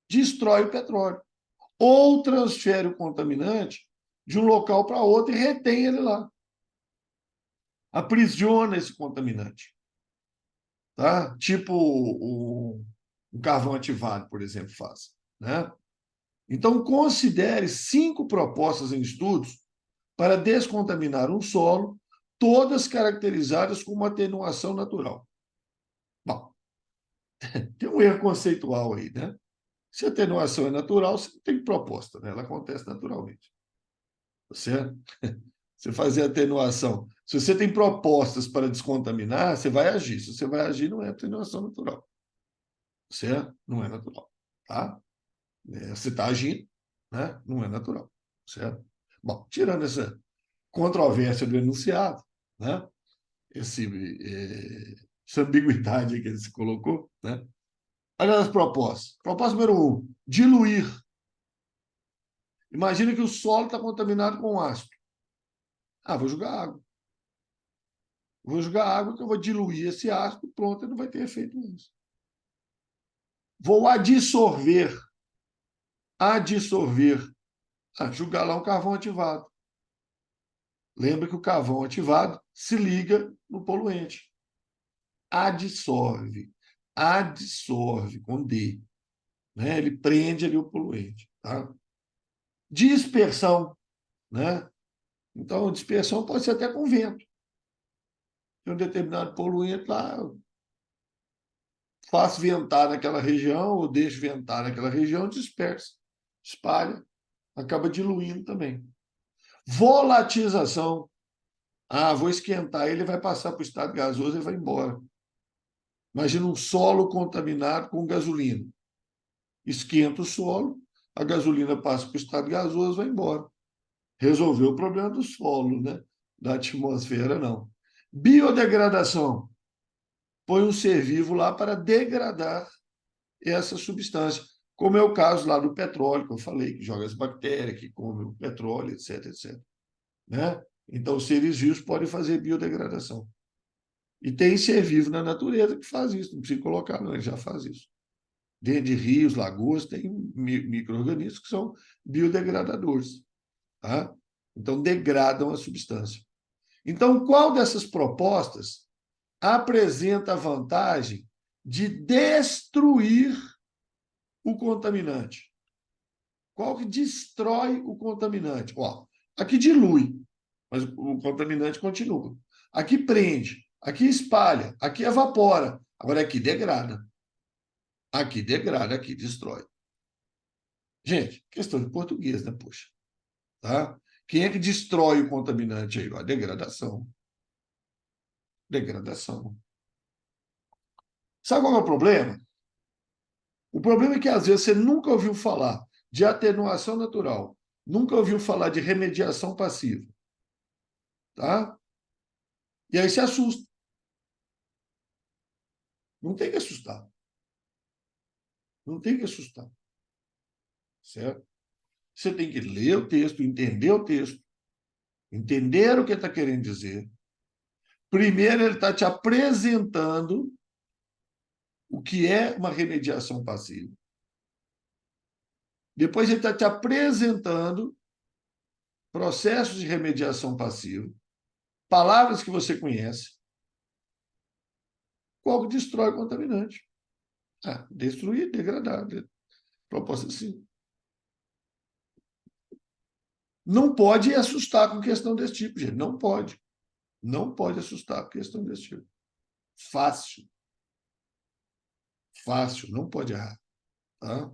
destrói o petróleo. Ou transfere o contaminante de um local para outro e retém ele lá. Aprisiona esse contaminante. tá? Tipo o carvão ativado, por exemplo, faz, né? Então, considere 5 propostas em estudos para descontaminar um solo, todas caracterizadas com uma atenuação natural. Bom, tem um erro conceitual aí, né? Se a atenuação é natural, você não tem proposta, né? Ela acontece naturalmente. Tá certo? Você fazer atenuação. Se você tem propostas para descontaminar, você vai agir. Se você vai agir, não é atenuação natural. Certo? Não é natural. Tá? Você está agindo, né? Não é natural. Certo? Bom, tirando essa controvérsia do enunciado, né? Esse, essa ambiguidade que ele se colocou, né? Olha as propostas. Proposta número 1, diluir. Imagina que o solo está contaminado com ácido. Ah, vou jogar água. Vou jogar água que eu vou diluir esse ácido, pronto, não vai ter efeito nisso. Vou adsorver. Adsorver. Ah, jogar lá um carvão ativado. Lembra que o carvão ativado se liga no poluente. Adsorve. Adsorve, com D. Né? Ele prende ali o poluente. Tá? Dispersão. Né? Então, dispersão pode ser até com vento. Tem um determinado poluente lá, faço ventar naquela região, ou deixo ventar naquela região, dispersa, espalha, acaba diluindo também. Volatização. Ah, vou esquentar, ele vai passar para o estado gasoso e vai embora. Imagina um solo contaminado com gasolina. Esquenta o solo, a gasolina passa para o estado gasoso e vai embora. Resolveu o problema do solo, né? Da atmosfera, não. Biodegradação. Põe um ser vivo lá para degradar essa substância, como é o caso lá do petróleo, que eu falei, que joga as bactérias, que come o petróleo, etc, etc. Né? Então, os seres vivos podem fazer biodegradação. E tem ser vivo na natureza que faz isso, não precisa colocar, não, ele já faz isso. Dentro de rios, lagoas, tem micro-organismos que são biodegradadores. Tá? Então, degradam a substância. Então, qual dessas propostas apresenta a vantagem de destruir o contaminante? Qual que destrói o contaminante? Ó, aqui dilui, mas o contaminante continua. Aqui prende, aqui espalha, aqui evapora. Agora aqui degrada. Aqui degrada, aqui destrói. Gente, questão de português, né? Poxa. Tá? Quem é que destrói o contaminante aí? A degradação. Degradação. Sabe qual é o problema? O problema é que, às vezes, você nunca ouviu falar de atenuação natural, nunca ouviu falar de remediação passiva. Tá? E aí se assusta. Não tem que assustar. Não tem que assustar. Certo? Você tem que ler o texto, entender o que está querendo dizer. Primeiro, ele está te apresentando o que é uma remediação passiva. Depois, ele está te apresentando processos de remediação passiva, palavras que você conhece, qual que destrói o contaminante. Ah, destruir, degradar. Proposta assim. Não pode assustar com questão desse tipo, gente. Não pode. Não pode assustar com questão desse tipo. Fácil. Fácil. Não pode errar. Tá?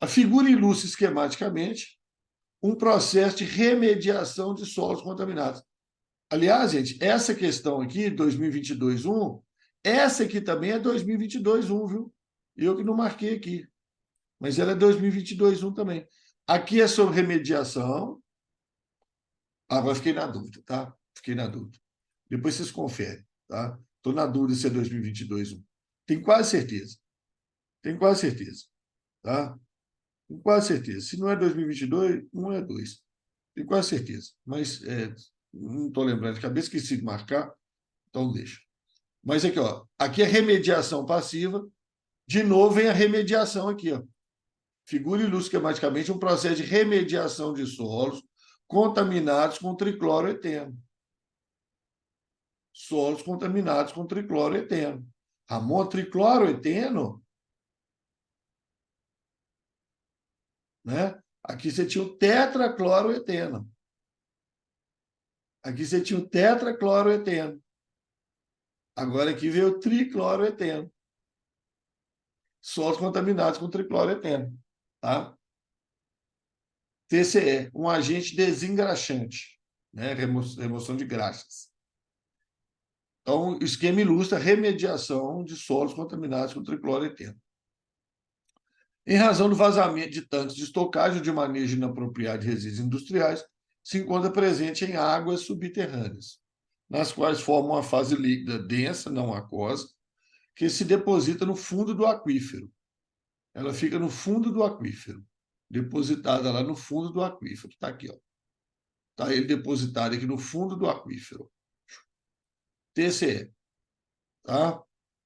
A figura ilustra esquematicamente um processo de remediação de solos contaminados. Aliás, gente, essa questão aqui, 2022-1, essa aqui também é 2022-1, viu? Eu que não marquei aqui. Mas ela é 2022-1 também. Aqui é sobre remediação. Agora fiquei na dúvida, tá? Fiquei na dúvida. Depois vocês conferem, tá? Estou na dúvida se é 2022-1. Tenho quase certeza. Tenho quase certeza, tá? Tenho quase certeza. Se não é 2022, não é 2. Tenho quase certeza. Mas não estou lembrando de cabeça, esqueci de marcar, então deixa. Mas aqui, ó, aqui é remediação passiva. De novo, vem a remediação aqui, ó. Figura ilustra esquematicamente um processo de remediação de solos contaminados com tricloroeteno. solos contaminados com tricloroeteno. Ramon, tricloroeteno, né? Aqui você tinha o tetracloroeteno. Aqui você tinha o tetracloroeteno. Agora aqui veio o tricloroeteno. Solos contaminados com tricloroeteno. Tá? TCE, um agente desengraxante, né? Remoção de graxas. Então, o esquema ilustra a remediação de solos contaminados com tricloroeteno. Em razão do vazamento de tanques de estocagem ou de manejo inapropriado de resíduos industriais, se encontra presente em águas subterrâneas, nas quais forma uma fase líquida densa, não aquosa, que se deposita no fundo do aquífero. Ela fica no fundo do aquífero, depositada lá no fundo do aquífero. Está aqui, ó. Está ele depositado aqui no fundo do aquífero. TCE, tá?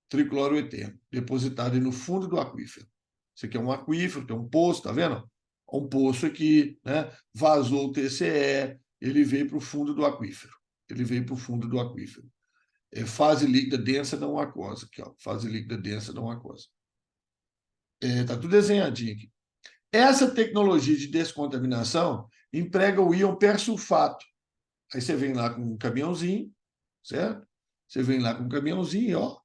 Tricloroeteno, depositado aí no fundo do aquífero. Isso aqui é um aquífero, tem um poço, tá vendo? Um poço aqui, né? Vazou o TCE, ele veio para o fundo do aquífero. Ele veio para o fundo do aquífero. É fase líquida densa não aquosa. Aqui, ó, fase líquida densa não aquosa. Tá tudo desenhadinho aqui. Essa tecnologia de descontaminação emprega o íon persulfato. Aí você vem lá com um caminhãozinho, certo? Você vem lá com um caminhãozinho, ó,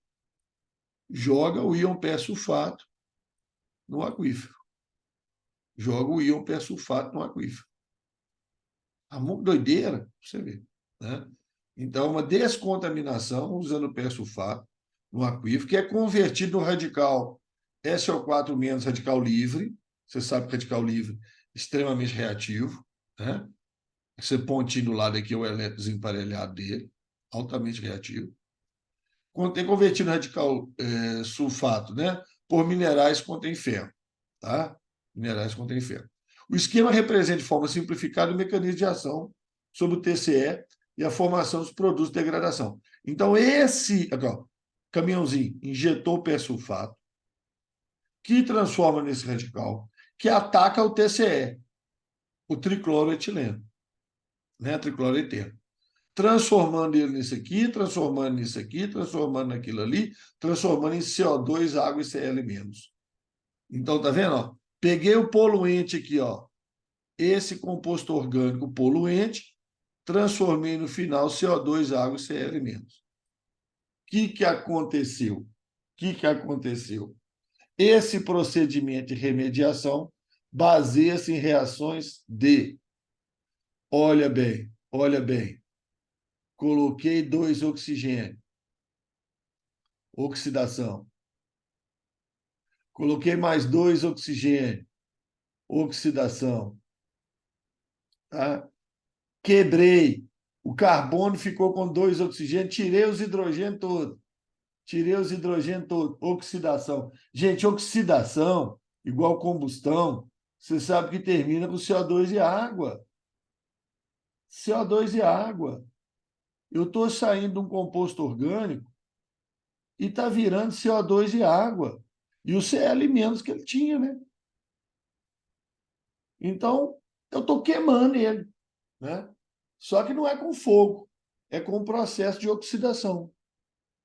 joga o íon persulfato no aquífero. Joga o íon persulfato no aquífero. A doideira, você vê. Né? Então, uma descontaminação usando o persulfato no aquífero, que é convertido no radical SO4- radical livre. Você sabe que radical livre é extremamente reativo. Né? Esse pontinho do lado aqui é o elétron desemparelhado dele, altamente reativo. É convertido no radical sulfato, né? Por minerais que contêm ferro. Tá? Minerais que contêm ferro. O esquema representa de forma simplificada o mecanismo de ação sobre o TCE e a formação dos produtos de degradação. Então, esse aqui, ó, caminhãozinho injetou persulfato, que transforma nesse radical, que ataca o TCE, o tricloroetileno, né? Tricloroeteno. Transformando ele nisso aqui, transformando nisso aqui, transformando naquilo ali, transformando em CO2, água e Cl-. Então, tá vendo? Ó? Peguei o poluente aqui, ó, esse composto orgânico poluente, transformei no final CO2, água e Cl-. O que aconteceu? O que aconteceu? Esse procedimento de remediação baseia-se em reações de, olha bem, coloquei 2 oxigênio, oxidação. Coloquei mais 2 oxigênio, oxidação. Tá? Quebrei. O carbono ficou com 2 oxigênios, tirei os hidrogênios todos. Tirei os hidrogênios todos. Oxidação. Gente, oxidação, igual combustão, você sabe que termina com CO2 e água. CO2 e água. Eu estou saindo de um composto orgânico e está virando CO2 e água. E o Cl menos que ele tinha, né? Então, eu estou queimando ele. Né? Só que não é com fogo, é com um processo de oxidação.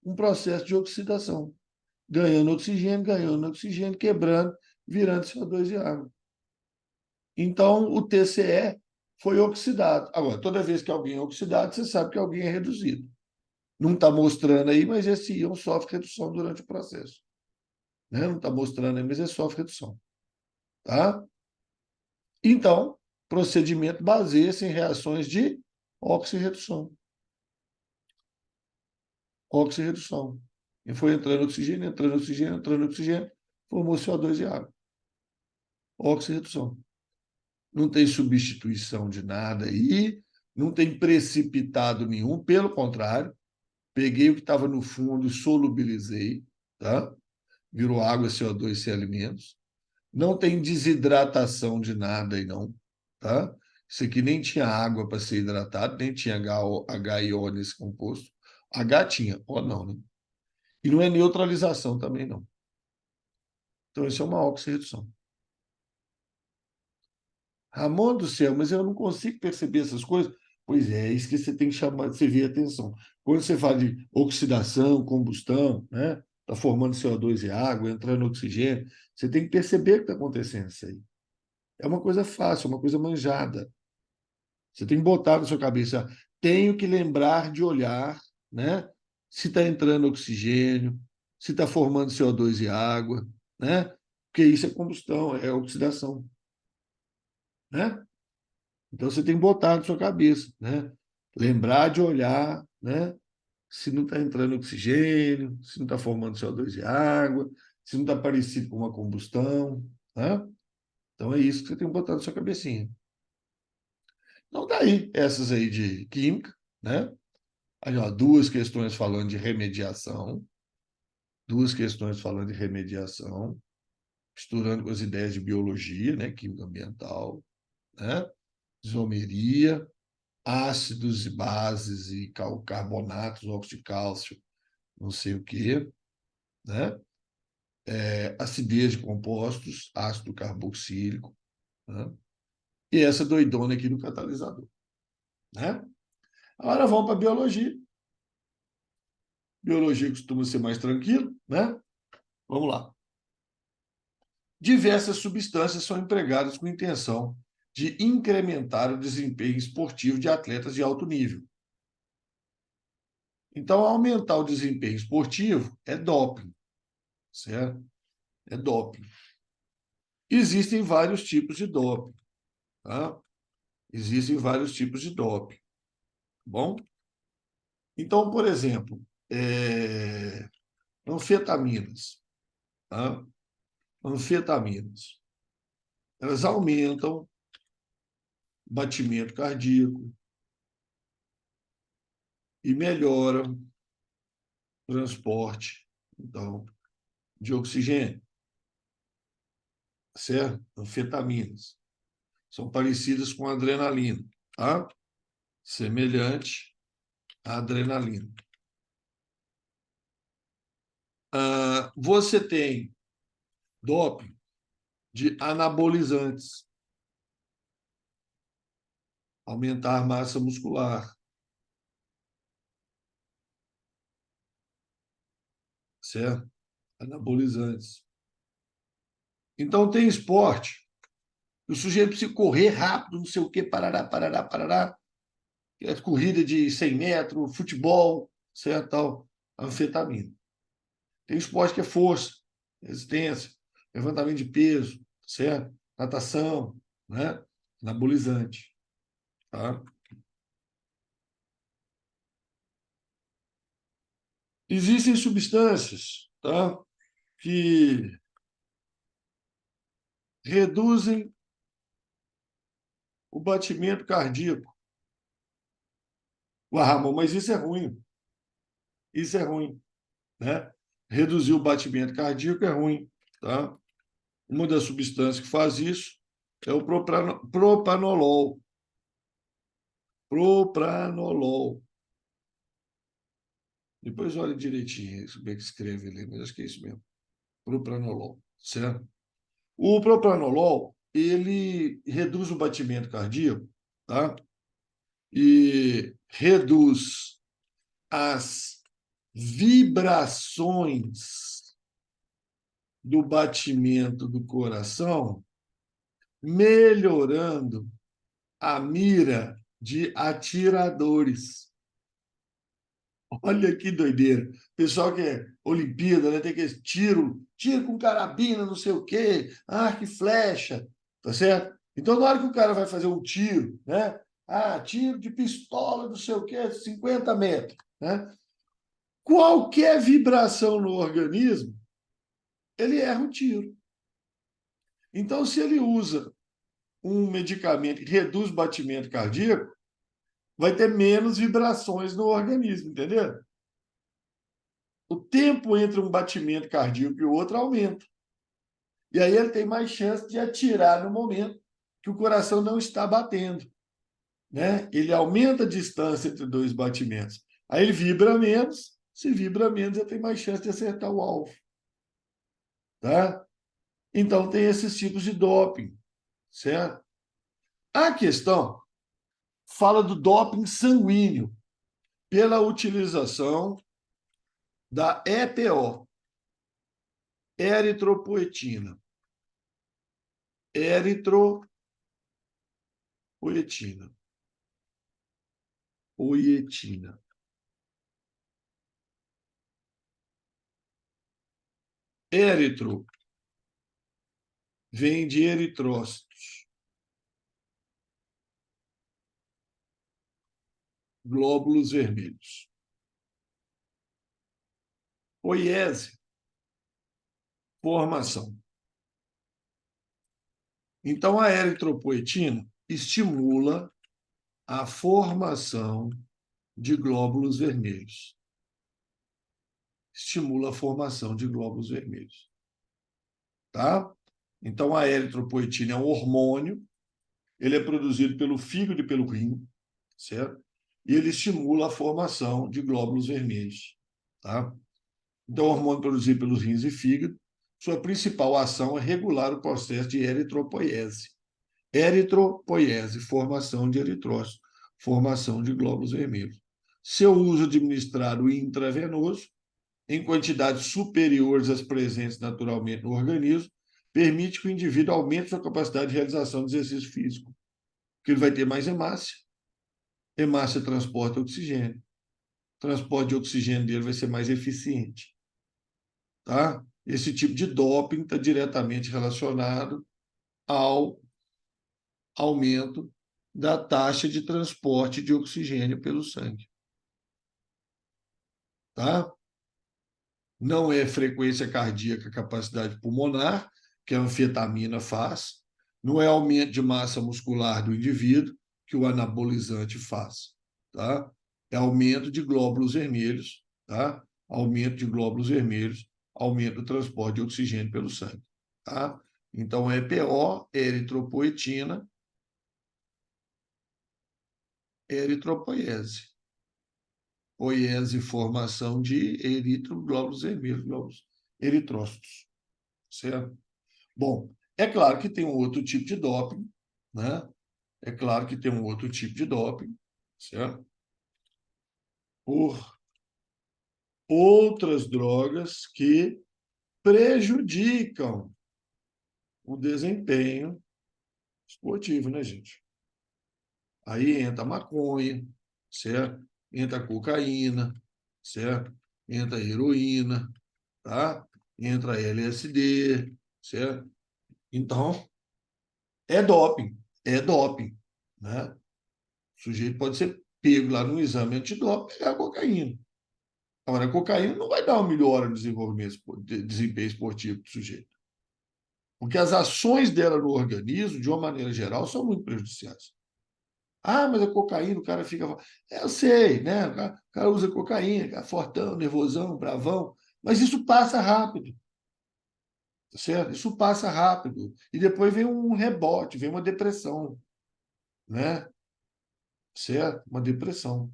Um processo de oxidação. Ganhando oxigênio, quebrando, virando CO2 e água. Então, o TCE foi oxidado. Agora, toda vez que alguém é oxidado, você sabe que alguém é reduzido. Não está mostrando aí, mas esse íon sofre redução durante o processo. Né? Não está mostrando aí, mas ele sofre redução. Tá? Então, procedimento baseia-se em reações de oxirredução. Oxirredução. E foi entrando oxigênio, entrando oxigênio, entrando oxigênio, formou CO2 e água. Oxirredução. Não tem substituição de nada aí, não tem precipitado nenhum, pelo contrário, peguei o que estava no fundo e solubilizei, tá? Virou água, CO2, Cl-. Não tem desidratação de nada aí, não, tá? Isso aqui nem tinha água para ser hidratado, nem tinha HIO nesse composto. H tinha, O não, né? E não é neutralização também, não. Então, isso é uma oxirredução. Ramon do céu, mas eu não consigo perceber essas coisas, Pois é isso que você tem que chamar, você ver atenção. Quando você fala de oxidação, combustão, né? Está formando CO2 e água, entrando oxigênio, você tem que perceber que está acontecendo isso aí. É uma coisa fácil, é uma coisa manjada. Você tem que botar na sua cabeça, tenho que lembrar de olhar, né? Se está entrando oxigênio, se está formando CO2 e água, né? Porque isso é combustão, é oxidação, né? Então você tem que botar na sua cabeça, né? Lembrar de olhar, né? Se não está entrando oxigênio, se não está formando CO2 e água, se não está parecido com uma combustão, né? Então é isso que você tem que botar na sua cabecinha. Então tá aí, essas aí de química, né? Aí, ó, duas questões falando de remediação, misturando com as ideias de biologia, né? Química ambiental, né? Isomeria, ácidos e bases e carbonatos, óxido de cálcio, não sei o quê, né? Acidez de compostos, ácido carboxílico, né? E essa doidona aqui do catalisador, né? Agora vamos para a biologia. Biologia costuma ser mais tranquilo, né? Vamos lá. Diversas substâncias são empregadas com intenção de incrementar o desempenho esportivo de atletas de alto nível. Então, aumentar o desempenho esportivo é doping, certo? É doping. Existem vários tipos de doping, tá? Existem vários tipos de doping, tá bom? Então, por exemplo, anfetaminas, tá? Anfetaminas. Elas aumentam o batimento cardíaco e melhoram o transporte, então, de oxigênio, certo? Anfetaminas. São parecidas com a adrenalina, tá? Semelhante à adrenalina. Você tem doping de anabolizantes, aumentar a massa muscular, certo? Anabolizantes. Então, tem esporte. O sujeito precisa correr rápido, não sei o quê, parará, parará, parará. Corrida de 100 metros, futebol, certo? Tal, anfetamina. Tem esporte que é força, resistência, levantamento de peso, certo? Natação, né? Anabolizante, tá? Existem substâncias, tá? Que reduzem o batimento cardíaco. Ué, Ramon, mas isso é ruim. Isso é ruim, né? Reduzir o batimento cardíaco é ruim, tá? Uma das substâncias que faz isso é o propranolol. Propranolol. Depois olha direitinho como é que escreve ali, mas acho que é isso mesmo. Propranolol, certo? O propranolol, ele reduz o batimento cardíaco, tá? E reduz as vibrações do batimento do coração, melhorando a mira de atiradores. Olha que doideira. Pessoal que é Olimpíada, né? Tem que tiro com carabina, não sei o quê, arco e flecha, tá certo? Então, na hora que o cara vai fazer um tiro, né? Tiro de pistola, não sei o quê, 50 metros, né? Qualquer vibração no organismo, ele erra o tiro. Então, se ele usa um medicamento que reduz o batimento cardíaco, vai ter menos vibrações no organismo, entendeu? O tempo entre um batimento cardíaco e o outro aumenta. E aí ele tem mais chance de atirar no momento que o coração não está batendo, né? Ele aumenta a distância entre dois batimentos. Aí ele vibra menos, se vibra menos, ele tem mais chance de acertar o alvo, tá? Então tem esses tipos de doping, certo? A questão fala do doping sanguíneo pela utilização da EPO, eritropoetina. Eritropoetina. Poetina. Éritro vem de eritrócitos, glóbulos vermelhos. Poiese, formação. Então, a eritropoetina estimula a formação de glóbulos vermelhos. Estimula a formação de glóbulos vermelhos. Tá? Então, a eritropoetina é um hormônio, ele é produzido pelo fígado e pelo rim, certo? E ele estimula a formação de glóbulos vermelhos. Tá? Então, o hormônio produzido pelos rins e fígado, sua principal ação é regular o processo de eritropoiese. Eritropoiese, formação de eritrócitos, formação de glóbulos vermelhos. Seu uso administrado intravenoso, em quantidades superiores às presentes naturalmente no organismo, permite que o indivíduo aumente sua capacidade de realização de exercício físico, porque ele vai ter mais hemácia. Hemácia transporta oxigênio. O transporte de oxigênio dele vai ser mais eficiente. Tá? Esse tipo de doping está diretamente relacionado ao aumento da taxa de transporte de oxigênio pelo sangue. Tá? Não é frequência cardíaca, capacidade pulmonar, que a anfetamina faz, não é aumento de massa muscular do indivíduo, que o anabolizante faz. Tá? É aumento de glóbulos vermelhos, tá? Aumento de glóbulos vermelhos, aumento do transporte de oxigênio pelo sangue. Tá? Então, EPO, eritropoetina, eritropoiese. Poiese, formação de eritroglóbulos vermelhos, glóbulos eritrócitos, certo? Bom, é claro que tem um outro tipo de doping, né? É claro que tem um outro tipo de doping, certo? Por outras drogas que prejudicam o desempenho esportivo, né, gente? Aí entra a maconha, certo? Entra a cocaína, certo? Entra a heroína, tá? Entra a LSD, certo? Então, é doping, né? O sujeito pode ser pego lá no exame antidoping e pegar cocaína. Agora, a cocaína não vai dar uma melhora no desenvolvimento, de desempenho esportivo do sujeito. Porque as ações dela no organismo, de uma maneira geral, são muito prejudiciais. Ah, mas a cocaína, o cara fica. Eu sei, né? O cara usa cocaína, cara fortão, nervosão, bravão, mas isso passa rápido, tá certo? Isso passa rápido. E depois vem um rebote, vem uma depressão, né? Certo? Uma depressão.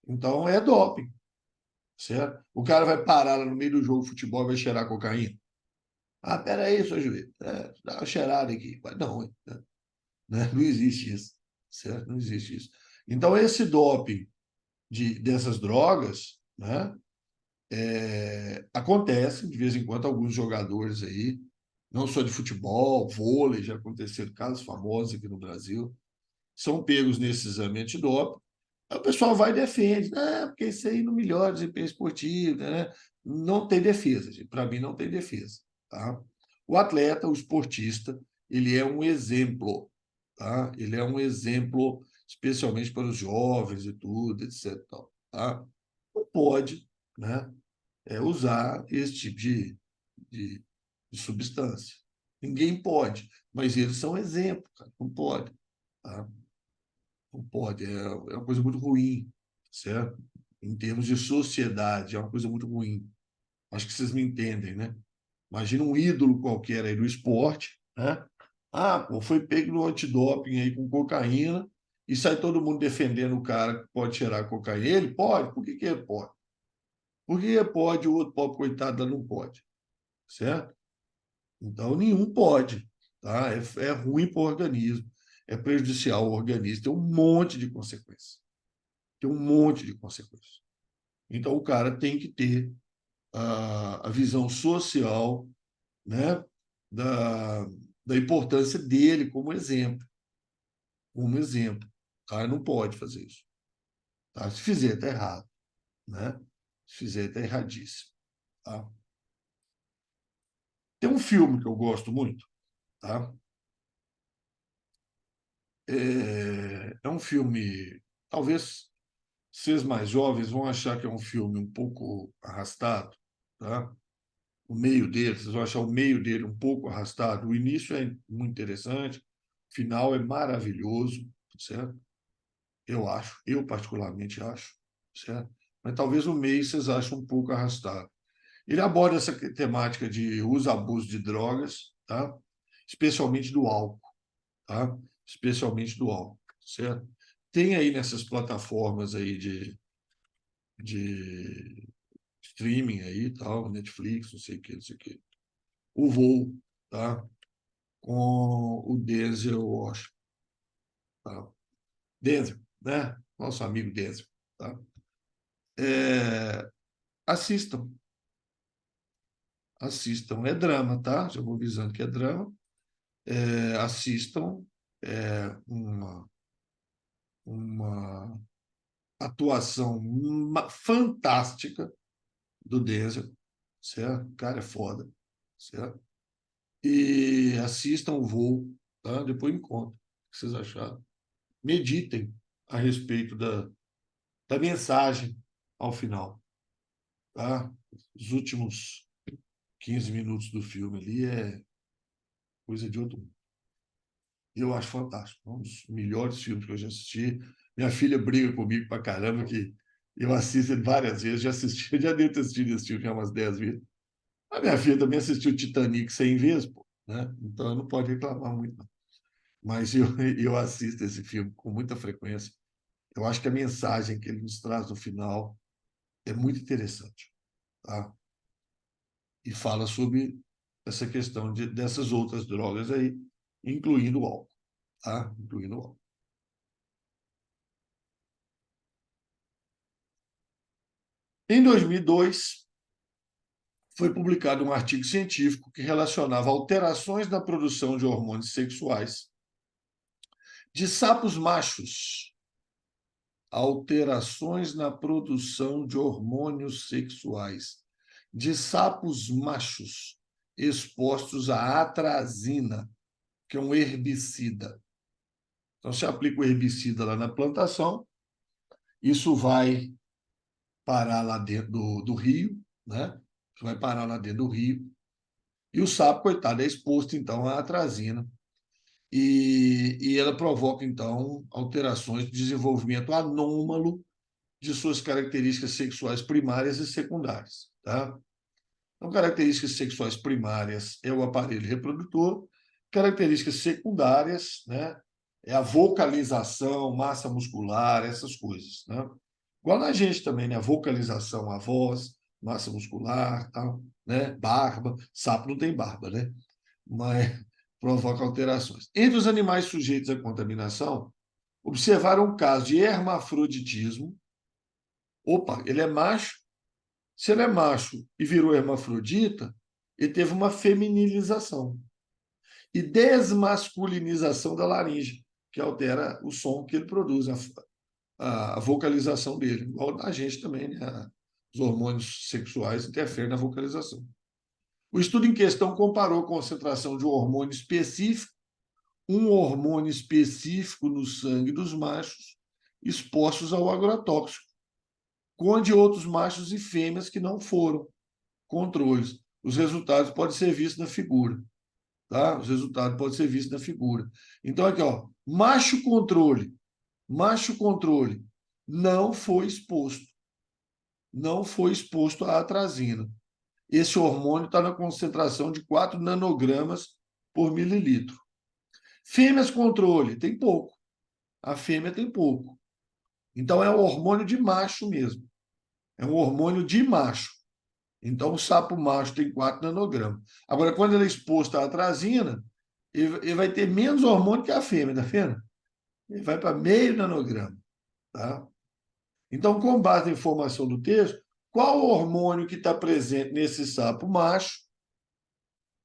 Então é doping, certo? O cara vai parar lá no meio do jogo de futebol e vai cheirar cocaína. Ah, peraí, seu juiz, dá uma cheirada aqui. Mas não, né? Não existe isso, certo? Não existe isso. Então, esse doping dessas drogas, né? Acontece de vez em quando alguns jogadores aí, não só de futebol, vôlei, já aconteceram casos famosos aqui no Brasil, são pegos nesse exame antidoping. Aí o pessoal vai e defende, né? Porque isso aí não melhora o desempenho esportivo, né? Não tem defesa, gente. Para mim, não tem defesa. Tá? O atleta, o esportista, ele é um exemplo. Tá? Ele é um exemplo, especialmente para os jovens e tudo, etc. Tá? Não pode, né, usar esse tipo de, de substância. Ninguém pode, mas eles são exemplo, cara. Não pode. Tá? Não pode, é uma coisa muito ruim, certo? Em termos de sociedade, é uma coisa muito ruim. Acho que vocês me entendem, né? Imagina um ídolo qualquer aí do esporte, né? Ah, pô, foi pego no antidoping aí com cocaína e sai todo mundo defendendo o cara que pode cheirar cocaína. Ele pode? Por que que ele pode? Por que ele pode e o outro pobre coitado não pode? Certo? Então, nenhum pode, tá? É ruim para o organismo. é prejudicial ao organismo, tem um monte de consequências. Tem um monte de consequências. Então, o cara tem que ter a visão social, né, da, da importância dele como exemplo. Como exemplo. O cara não pode fazer isso. Tá? Se fizer, está errado. Né? Se fizer, está erradíssimo. Tá? Tem um filme que eu gosto muito. Tá? É um filme, talvez vocês mais jovens vão achar que é um filme um pouco arrastado, tá? O meio dele, vocês vão achar o meio dele um pouco arrastado. O início é muito interessante, o final é maravilhoso, certo? Eu acho, eu particularmente acho, certo? Mas talvez o meio vocês achem um pouco arrastado. Ele aborda essa temática de uso e abuso de drogas, tá? Especialmente do álcool, tá? Especialmente do álcool, certo? Tem aí nessas plataformas aí de streaming aí, tal, Netflix, não sei o que, não sei o que. O Voo, tá? Com o Denzel Washington, tá? Denzel, né? Nosso amigo Denzel, tá? É, assistam, assistam. É drama, tá? Já vou avisando que é drama. Assistam. É uma atuação fantástica do Denzel, certo? O cara é foda, certo? E assistam o Voo, tá? Depois me conta o que vocês acharam. Meditem a respeito da mensagem ao final, tá? Os últimos 15 minutos do filme ali é coisa de outro mundo. Eu acho fantástico. Um dos melhores filmes que eu já assisti. Minha filha briga comigo pra caramba que eu assisto ele várias vezes. Já assisti, já devo ter assistido esse filme já umas 10 vezes. A minha filha também assistiu Titanic 100 vezes, pô, né? Então não pode reclamar muito, não. Mas eu assisto esse filme com muita frequência. Eu acho que a mensagem que ele nos traz no final é muito interessante, tá? E fala sobre essa questão dessas outras drogas aí, incluindo o álcool, tá? Incluindo o álcool. Em 2002, foi publicado um artigo científico que relacionava alterações na produção de hormônios sexuais de sapos machos, alterações na produção de hormônios sexuais de sapos machos expostos à atrazina, que é um herbicida. Então, você aplica o herbicida lá na plantação, isso vai parar lá dentro do rio, né? Vai parar lá dentro do rio, e o sapo, coitado, é exposto, então, à atrazina, e ela provoca, então, alterações de desenvolvimento anômalo de suas características sexuais primárias e secundárias, tá? Então, características sexuais primárias é o aparelho reprodutor, características secundárias, né, é a vocalização, massa muscular, essas coisas, né? Igual na gente também, né? A vocalização, a voz, massa muscular, tal, né? Barba, sapo não tem barba, né? Mas provoca alterações. Entre os animais sujeitos à contaminação, observaram um caso de hermafroditismo. Opa, ele é macho. Se ele é macho e virou hermafrodita, ele teve uma feminilização e desmasculinização da laringe, que altera o som que ele produz, a vocalização dele. Igual a gente também, né? Os hormônios sexuais interferem na vocalização. O estudo em questão comparou a concentração de um hormônio específico no sangue dos machos expostos ao agrotóxico, com a de outros machos e fêmeas que não foram controles. Os resultados podem ser vistos na figura, tá? Os resultados podem ser vistos na figura. Então, aqui, ó, macho controle não foi exposto, não foi exposto à atrazina. Esse hormônio está na concentração de 4 nanogramas por mililitro. Fêmeas controle, tem pouco. A fêmea tem pouco. Então, é um hormônio de macho mesmo. É um hormônio de macho. Então, o sapo macho tem 4 nanogramas. Agora, quando ele é exposto à atrazina, ele vai ter menos hormônio que a fêmea, tá vendo? Ele vai para meio nanograma, tá? Então, com base na informação do texto, qual o hormônio que está presente nesse sapo macho?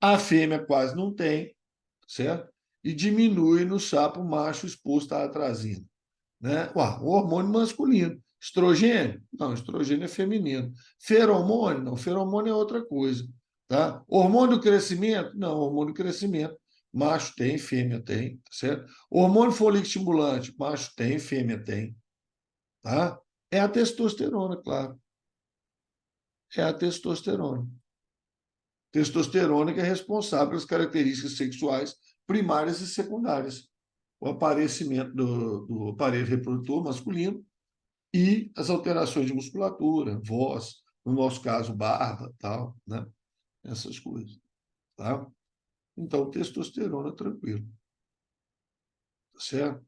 A fêmea quase não tem, certo? E diminui no sapo macho exposto à atrazina, né? Ué, o hormônio masculino. Estrogênio? Não, estrogênio é feminino. Feromônio? Não, feromônio é outra coisa, tá? Hormônio do crescimento? Não, hormônio do crescimento. Macho tem, fêmea tem, certo? Hormônio folículo estimulante? Macho tem, fêmea tem, tá? É a testosterona, claro. É a testosterona. Testosterona que é responsável pelas características sexuais primárias e secundárias. O aparecimento do aparelho reprodutor masculino e as alterações de musculatura, voz, no nosso caso, barba, tal, né? Essas coisas, tá? Então, testosterona, tranquilo, tá certo?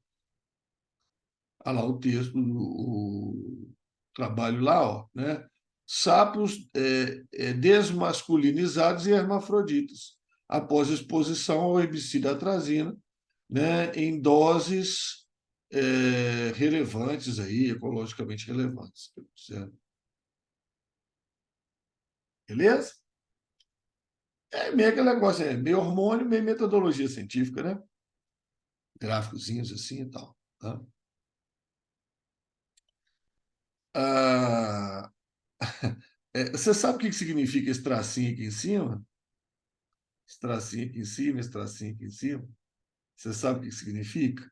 Olha lá o texto, o trabalho lá, ó, né? Sapos desmasculinizados e hermafroditas, após exposição ao herbicida atrazina, né, em doses relevantes aí, ecologicamente relevantes, certo? Beleza? É meio aquele negócio, meio hormônio, meio metodologia científica, né? Gráficozinhos assim e tal, tá? Ah, você sabe o que significa esse tracinho aqui em cima? Esse tracinho aqui em cima, esse tracinho aqui em cima. Você sabe o que significa?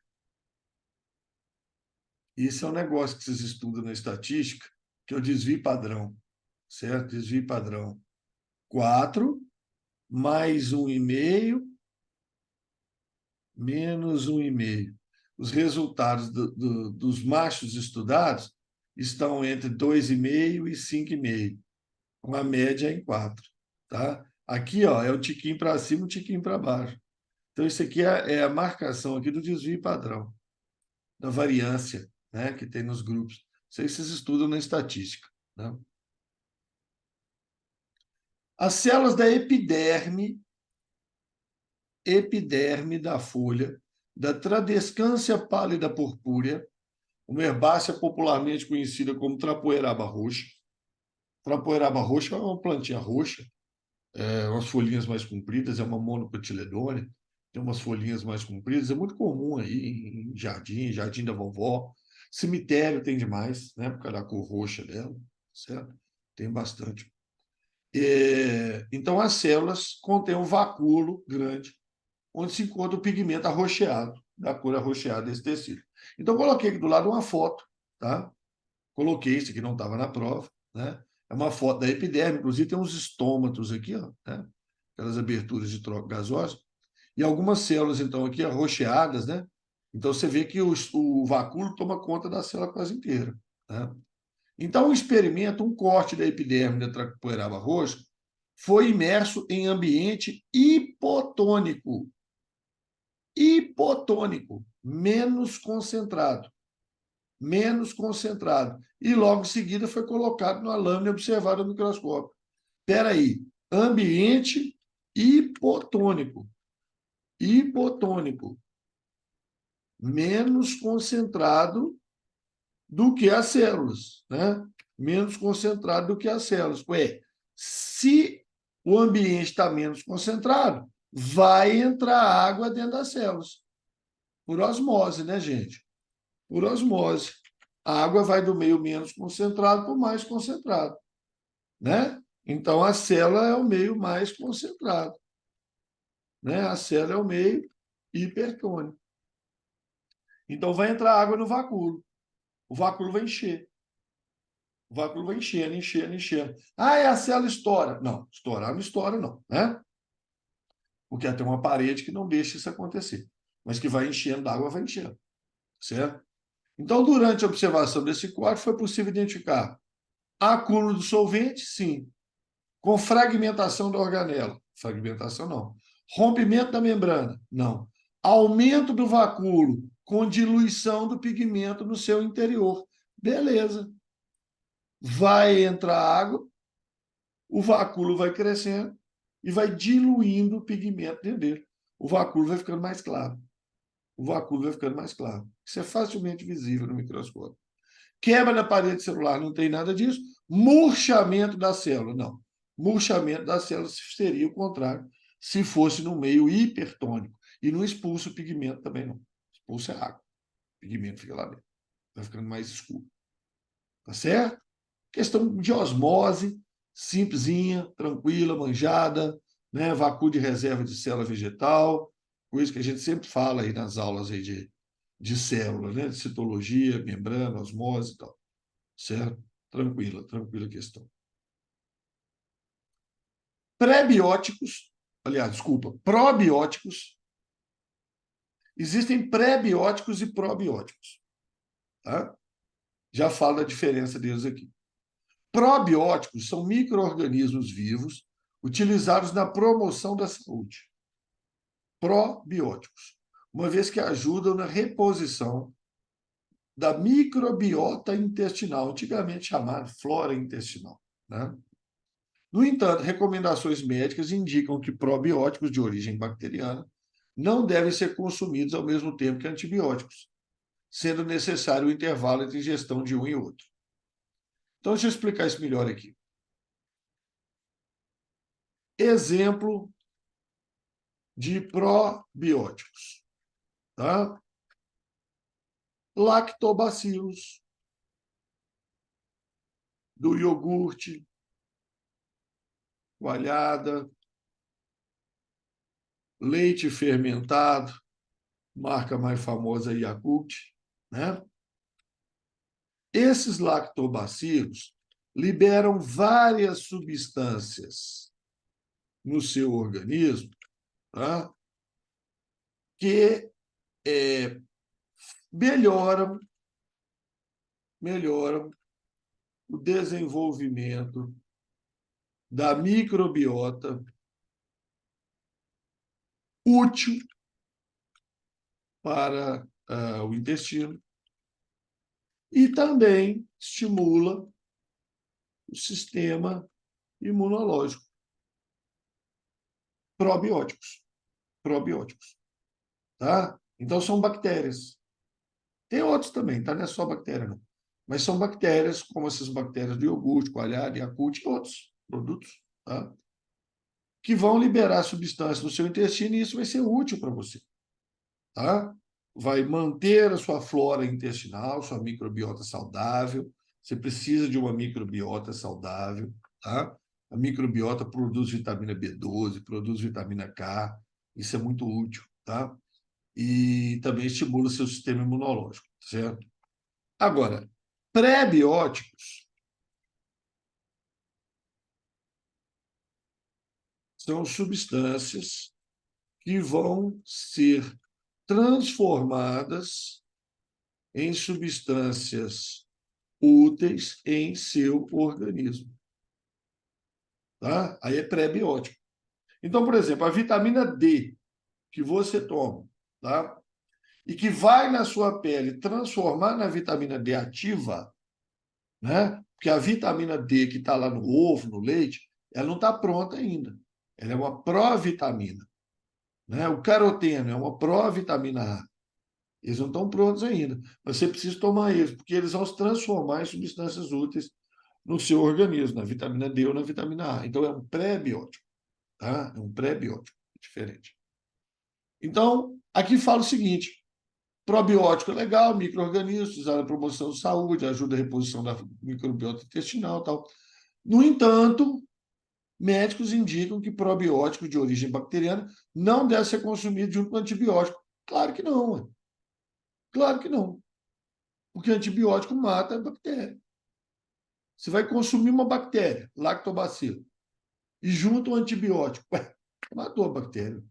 Isso é um negócio que vocês estudam na estatística, que é o desvio padrão, certo? Desvio padrão. 4 mais 1,5 menos 1,5. Os resultados dos machos estudados estão entre 2,5 e 5,5, com a média em 4. Tá? Aqui ó, é o tiquinho para cima, o tiquinho para baixo. Então, isso aqui é a marcação aqui do desvio padrão, da variância, né, que tem nos grupos. Isso aí vocês estudam na estatística. Né? As células da epiderme da folha, da Tradescância pálida purpúrea, uma herbácea popularmente conhecida como trapoeraba roxa. Trapoeraba roxa é uma plantinha roxa, umas folhinhas mais compridas, é uma monocotiledônea, tem umas folhinhas mais compridas, é muito comum aí em jardim, jardim da vovó, cemitério tem demais, né, por causa da cor roxa dela, certo? Tem bastante. Então, as células contêm um vacúolo grande, onde se encontra o pigmento arroxeado, da cor arroxeada desse tecido. Então, coloquei aqui do lado uma foto, tá? Coloquei, isso aqui não estava na prova, né? É uma foto da epiderme, inclusive tem uns estômatos aqui, ó, né? Aquelas aberturas de troca gasosa, e algumas células, então, aqui arroxeadas, né? Então, você vê que o vacúolo toma conta da célula quase inteira, né? Então, o experimento, um corte da epiderme da trapoeraba roxa, foi imerso em ambiente hipotônico. Hipotônico, menos concentrado. Menos concentrado. E logo em seguida foi colocado numa lâmina observada no microscópio. Espera aí, ambiente hipotônico. Hipotônico. Menos concentrado do que as células, né? Menos concentrado do que as células. Ué, se o ambiente está menos concentrado, vai entrar água dentro das células. Por osmose, né, gente? Por osmose. A água vai do meio menos concentrado para o mais concentrado, né? Então, a célula é o meio mais concentrado, né? A célula é o meio hipertônico. Então, vai entrar água no vacúolo. O vacúolo vai encher. O vacúolo vai enchendo, enchendo, enchendo. Ah, e a célula estoura. Não, estourar não estoura, não, né? Porque tem uma parede que não deixa isso acontecer. Mas que vai enchendo, a água vai enchendo, certo? Então, durante a observação desse quadro, foi possível identificar acúmulo do solvente, sim. Com fragmentação da organela. Fragmentação, não. Rompimento da membrana, não. Aumento do vacúolo, com diluição do pigmento no seu interior. Beleza. Vai entrar água, o vacúolo vai crescendo e vai diluindo o pigmento dentro dele. o vacúolo vai ficando mais claro. O vacúolo vai ficando mais claro. Isso é facilmente visível no microscópio. Quebra na parede celular, não tem nada disso. Murchamento da célula, não. Murchamento da célula seria o contrário, se fosse no meio hipertônico. E não expulsa o pigmento também, não. Expulsa a água. O pigmento fica lá dentro. Vai ficando mais escuro. Tá certo? Questão de osmose, simplesinha, tranquila, manjada, né? Vácuo de reserva de célula vegetal, coisa que a gente sempre fala aí nas aulas aí de célula, né? De citologia, membrana, osmose e tal. Certo? Tranquila, tranquila questão. Prebióticos, aliás, desculpa, probióticos. Existem prebióticos e probióticos. Tá? Já falo da diferença deles aqui. Probióticos são micro-organismos vivos utilizados na promoção da saúde. Probióticos, uma vez que ajudam na reposição da microbiota intestinal, antigamente chamada flora intestinal. Né? No entanto, recomendações médicas indicam que probióticos de origem bacteriana não devem ser consumidos ao mesmo tempo que antibióticos, sendo necessário o intervalo entre ingestão de um e outro. Então, deixa eu explicar isso melhor aqui. Exemplo de probióticos, tá? Lactobacilos, do iogurte, coalhada, leite fermentado, marca mais famosa Yakult, né? Esses lactobacilos liberam várias substâncias no seu organismo, tá? Que melhoram o desenvolvimento da microbiota útil para o intestino e também estimula o sistema imunológico. Probióticos. Probióticos. Tá? Então, são bactérias. Tem outros também, tá? Não é só bactéria, não. Mas são bactérias, como essas bactérias do iogurte, coalhada, Yakult e outros produtos, tá? Que vão liberar substâncias no seu intestino e isso vai ser útil para você. Tá? Vai manter a sua flora intestinal, sua microbiota saudável. Você precisa de uma microbiota saudável. Tá? A microbiota produz vitamina B12, produz vitamina K. Isso é muito útil. Tá? E também estimula o seu sistema imunológico. Certo? Agora, pré-bióticos são substâncias que vão ser transformadas em substâncias úteis em seu organismo. Tá? Aí é pré-biótico. Então, por exemplo, a vitamina D que você toma, tá? E que vai na sua pele transformar na vitamina D ativa, né? Porque a vitamina D que está lá no ovo, no leite, ela não está pronta ainda. Ela é uma provitamina. Né? O caroteno é uma provitamina A. Eles não estão prontos ainda, mas você precisa tomar eles, porque eles vão se transformar em substâncias úteis no seu organismo, na vitamina D ou na vitamina A. Então, é um pré-biótico, tá? É um pré-biótico, diferente. Então, aqui fala o seguinte, probiótico é legal, micro-organismos, usado na promoção de saúde, ajuda a reposição da microbiota intestinal e tal. No entanto, médicos indicam que probiótico de origem bacteriana não deve ser consumido junto com antibiótico. Claro que não, ué. Claro que não. Porque antibiótico mata a bactéria. Você vai consumir uma bactéria, lactobacilo, e junto um antibiótico. Ué, matou a bactéria.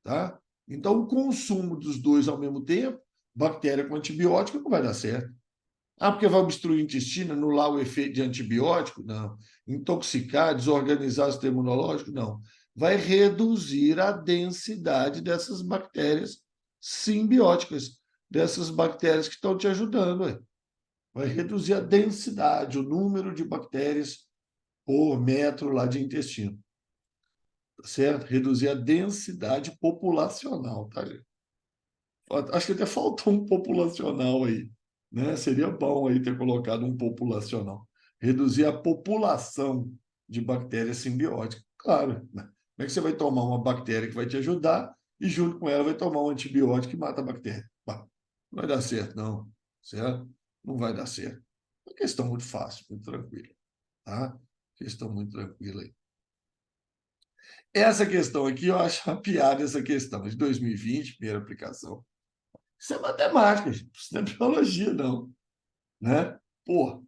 Tá? Então, o consumo dos dois ao mesmo tempo, bactéria com antibiótico, não vai dar certo. Ah, porque vai obstruir o intestino, anular o efeito de antibiótico? Não. Intoxicar, desorganizar o sistema imunológico? Não. Vai reduzir a densidade dessas bactérias simbióticas, dessas bactérias que estão te ajudando. Ué. Vai reduzir a densidade, o número de bactérias por metro lá de intestino. certo? Reduzir a densidade populacional, tá, gente? Acho que até faltou um populacional aí, né? Seria bom aí ter colocado um populacional. Reduzir a população de bactérias simbióticas. Claro, né? Como é que você vai tomar uma bactéria que vai te ajudar e junto com ela vai tomar um antibiótico que mata a bactéria? Bah, não vai dar certo, não. Certo? Não vai dar certo. É uma questão muito fácil, muito tranquila, tá? Questão muito tranquila aí. Essa questão aqui, eu acho uma piada essa questão de 2020, primeira aplicação. Isso é matemática, gente. Isso não é biologia, não. Né? Pô,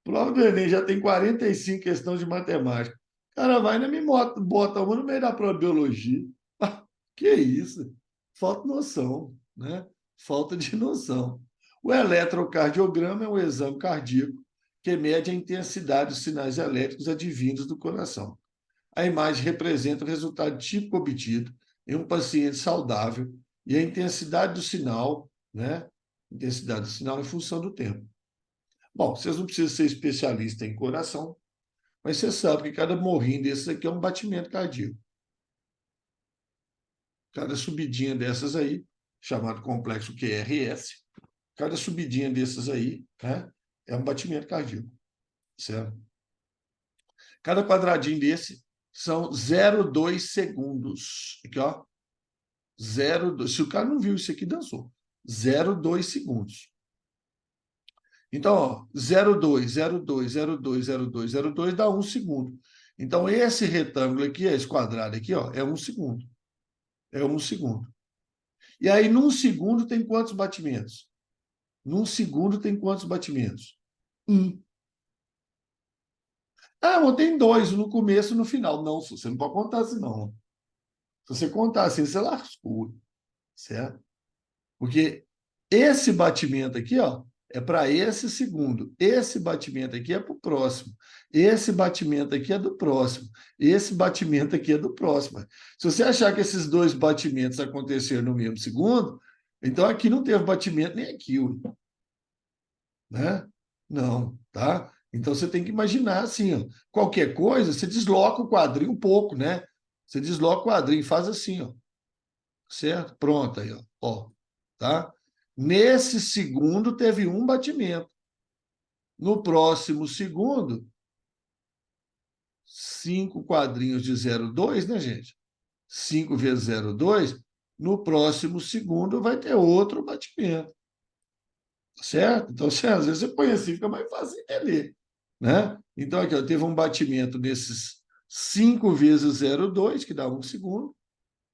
prova do Enem já tem 45 questões de matemática. O cara vai e me bota uma no meio da prova de biologia. Ah, que isso? Falta noção, né? Falta de noção. O eletrocardiograma é um exame cardíaco que mede a intensidade dos sinais elétricos advindos do coração. A imagem representa o resultado típico obtido em um paciente saudável e a intensidade do sinal, né? Intensidade do sinal em função do tempo. Bom, vocês não precisam ser especialistas em coração, mas você sabe que cada morrinho desses aqui é um batimento cardíaco. Cada subidinha dessas aí, chamado complexo QRS, cada subidinha dessas aí, né, é um batimento cardíaco, certo? Cada quadradinho desse são 0,2 segundos. Aqui, ó. 0,2. Se o cara não viu isso aqui, dançou. 0,2 segundos. Então, ó, 0,2, 0,2, 0,2, 0,2, 0,2 dá 1 segundo. Então, esse retângulo aqui, esse quadrado aqui, ó, é 1 segundo. É 1 segundo. E aí, num segundo, tem quantos batimentos? Num segundo, tem quantos batimentos? 1. Ah, mas tem 2, no começo e no final. Não, você não pode contar assim, não. Se você contar assim, você lascou, certo? Porque esse batimento aqui, ó, é para esse segundo. Esse batimento aqui é para o próximo. Esse batimento aqui é do próximo. Esse batimento aqui é do próximo. Se você achar que esses dois batimentos aconteceram no mesmo segundo, então aqui não teve batimento nem aqui, né? Não, tá? Então você tem que imaginar assim, ó, qualquer coisa, você desloca o quadrinho um pouco, né? Você desloca o quadrinho, faz assim, ó, certo? Pronto aí, ó, tá? Nesse segundo teve um batimento. No próximo segundo, 5 quadrinhos de 0,2, né, gente? 5 vezes 0,2. No próximo segundo vai ter outro batimento, certo? Então, às vezes você põe assim, fica mais fácil entender, né? Então, aqui, ó, teve um batimento nesses 5 vezes 0,2, que dá 1 segundo.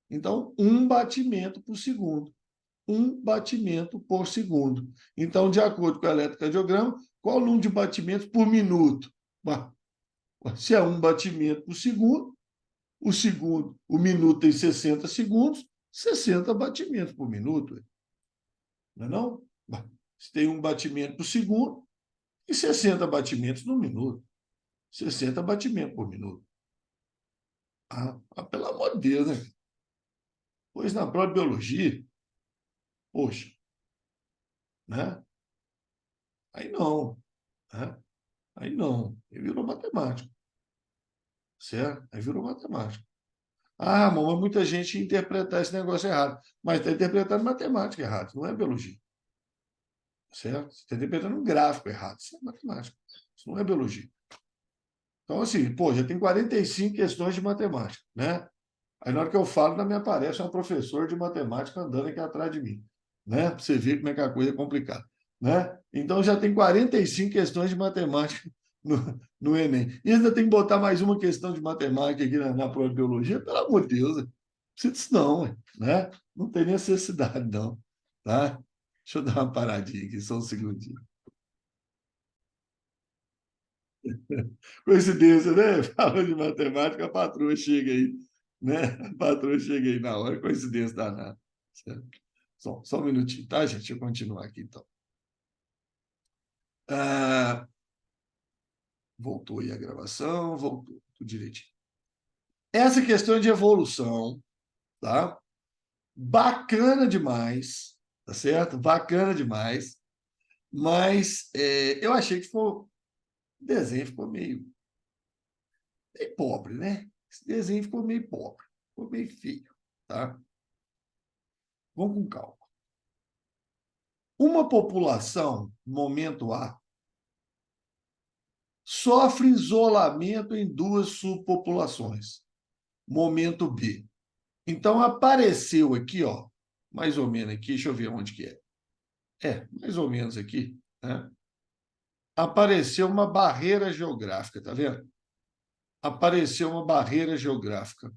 Então, um batimento por segundo. Um batimento por segundo. Então, de acordo com o eletrocardiograma, qual o número de batimentos por minuto? Se é um batimento por segundo, o minuto tem 60 segundos, 60 batimentos por minuto. Não é não? Se tem um batimento por segundo e 60 batimentos no minuto. 60 batimentos por minuto. Pelo amor de Deus, né? Pois na própria biologia, poxa, né? Aí não, né? Aí não. Aí virou matemática, certo? Aí virou matemática. Mas muita gente interpretar esse negócio errado. Mas está interpretando matemática errado, não é biologia. Certo? Você está interpretando um gráfico errado. Isso é matemática. Isso não é biologia. Então, assim, pô, já tem 45 questões de matemática, né? Aí, na hora que eu falo, não me aparece um professor de matemática andando aqui atrás de mim, né? Para você ver como é que a coisa é complicada, né? Então, já tem 45 questões de matemática no Enem. E ainda tem que botar mais uma questão de matemática aqui na prova de biologia? Pelo amor de Deus, né? Não precisa disso não, né? Não tem necessidade, não, tá? Deixa eu dar uma paradinha aqui, só um segundinho. Coincidência, né? Falando de matemática, a patroa chega aí, né? A patroa chega aí na hora, coincidência danada. Certo? Só um minutinho, tá, gente? Deixa eu continuar aqui, então. Ah, voltou aí a gravação, voltou, tudo direitinho. Essa questão de evolução, tá? Bacana demais, tá certo? Bacana demais, mas eu achei que o desenho ficou meio pobre, né? Esse desenho ficou meio pobre, ficou meio feio, tá? Vamos com calma. Uma população, momento A, sofre isolamento em duas subpopulações, momento B. Então, apareceu aqui, ó, mais ou menos aqui, deixa eu ver onde que é. Mais ou menos aqui, né? Apareceu uma barreira geográfica, tá vendo? Apareceu uma barreira geográfica,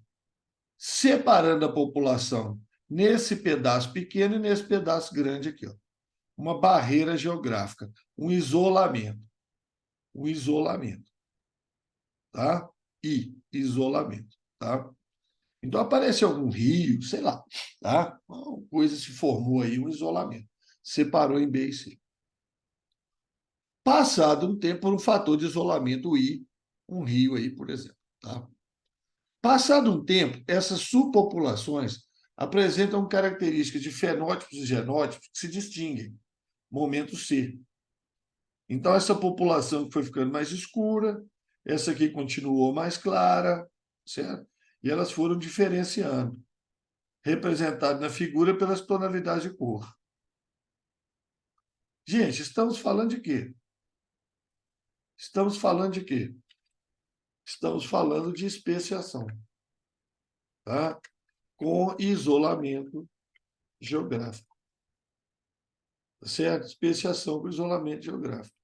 separando a população nesse pedaço pequeno e nesse pedaço grande aqui, ó. Uma barreira geográfica, um isolamento. Um isolamento, tá? Isolamento, tá? Então apareceu algum rio, sei lá, tá? Uma coisa se formou aí, um isolamento. Separou em B e C. Passado um tempo, por um fator de isolamento I, um rio aí, por exemplo, tá? Passado um tempo, essas subpopulações apresentam características de fenótipos e genótipos que se distinguem. Momento C. Então, essa população que foi ficando mais escura, essa aqui continuou mais clara, certo? E elas foram diferenciando, representado na figura pelas tonalidades de cor. Gente, estamos falando de quê? Estamos falando de quê? Estamos falando de especiação, tá? Com isolamento geográfico, tá certo? Especiação com isolamento geográfico.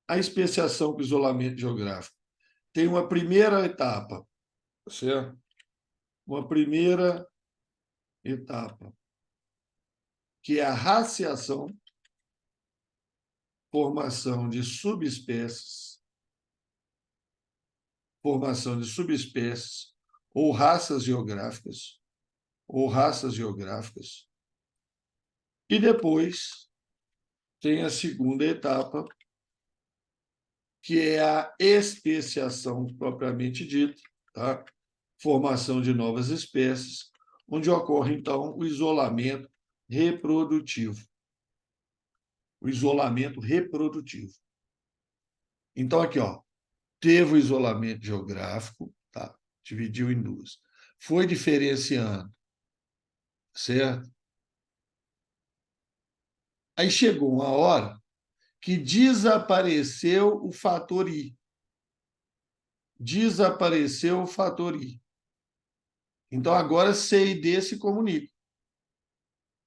A especiação com isolamento geográfico tem uma primeira etapa, tá certo? Uma primeira etapa, que é a raciação, formação de subespécies, ou raças geográficas, e depois tem a segunda etapa, que é a especiação propriamente dita, tá? Formação de novas espécies, onde ocorre, então, o isolamento reprodutivo. O isolamento reprodutivo. Então, aqui, ó, teve o isolamento geográfico, tá? Dividiu em duas. Foi diferenciando, certo? Aí chegou uma hora que desapareceu o fator I. Desapareceu o fator I. Então, agora C e D se comunicam.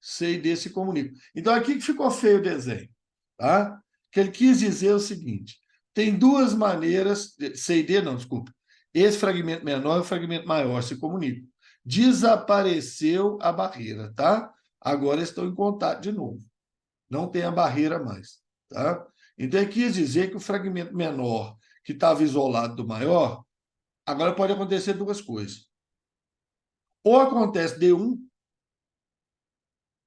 C e D se comunicam. Então, aqui que ficou feio o desenho. Tá? Que ele quis dizer o seguinte: tem duas maneiras, C e D não, desculpa. Esse fragmento menor e o fragmento maior se comunicam. Desapareceu a barreira, tá? Agora estão em contato de novo. Não tem a barreira mais, tá? Então, ele quis dizer que o fragmento menor, que estava isolado do maior, agora pode acontecer duas coisas. Ou acontece D1,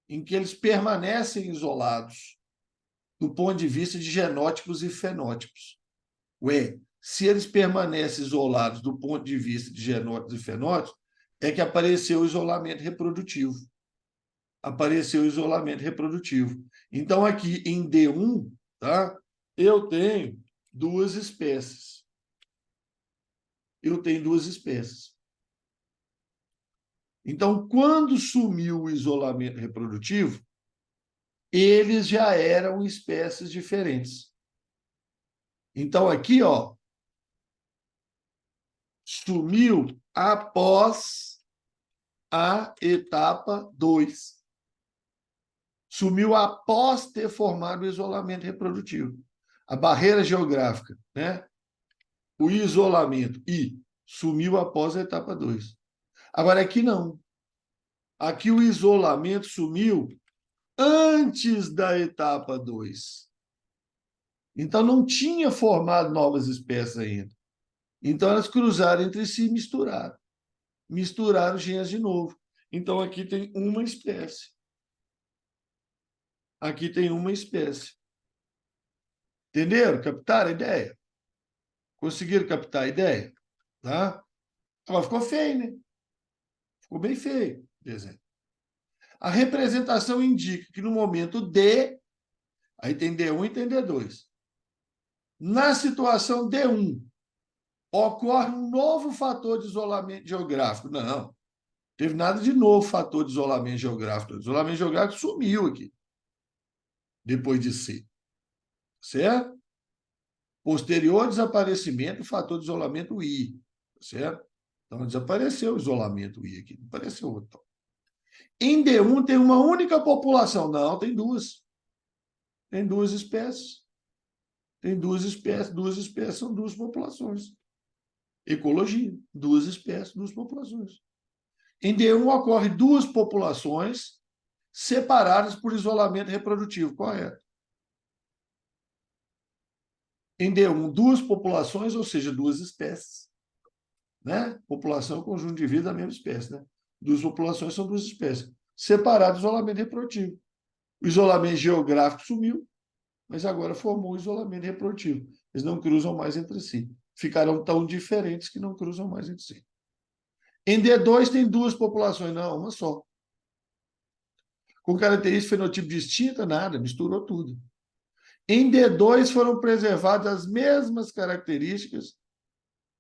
em que eles permanecem isolados do ponto de vista de genótipos e fenótipos. Ué, se eles permanecem isolados do ponto de vista de genótipos e fenótipos, é que apareceu o isolamento reprodutivo. Apareceu o isolamento reprodutivo. Então, aqui em D1, tá? Eu tenho duas espécies. Então, quando sumiu o isolamento reprodutivo, eles já eram espécies diferentes. Então, aqui, ó, sumiu após a etapa 2. Sumiu após ter formado o isolamento reprodutivo. A barreira geográfica, né? O isolamento sumiu após a etapa 2. Agora, aqui não. Aqui o isolamento sumiu antes da etapa 2. Então, não tinha formado novas espécies ainda. Então, elas cruzaram entre si e misturaram. Misturaram genes de novo. Então, aqui tem uma espécie. Aqui tem uma espécie. Entenderam? Captaram a ideia? Conseguiram captar a ideia? Tá? Agora ficou feio, né? Ficou bem feio o desenho. A representação indica que no momento D, aí tem D1 e tem D2. Na situação D1, ocorre um novo fator de isolamento geográfico. Não, teve nada de novo fator de isolamento geográfico. O isolamento geográfico sumiu aqui, depois de C, certo? Posterior desaparecimento, fator de isolamento I, certo? Então, desapareceu o isolamento I aqui, não apareceu outro. Em D1 tem uma única população. Não, tem duas. Tem duas espécies. Tem duas espécies são duas populações. Ecologia, duas espécies, duas populações. Em D1 ocorre duas populações separadas por isolamento reprodutivo, correto? Em D1, duas populações, ou seja, duas espécies. Né? População é o conjunto de vida da mesma espécie. Né? Duas populações são duas espécies. Separadas, isolamento reprodutivo. O isolamento geográfico sumiu, mas agora formou o isolamento reprodutivo. Eles não cruzam mais entre si. Ficarão tão diferentes que não cruzam mais entre si. Em D2 tem duas populações, não, uma só. Com característica fenotipo distinta, nada, misturou tudo. Em D2 foram preservadas as mesmas características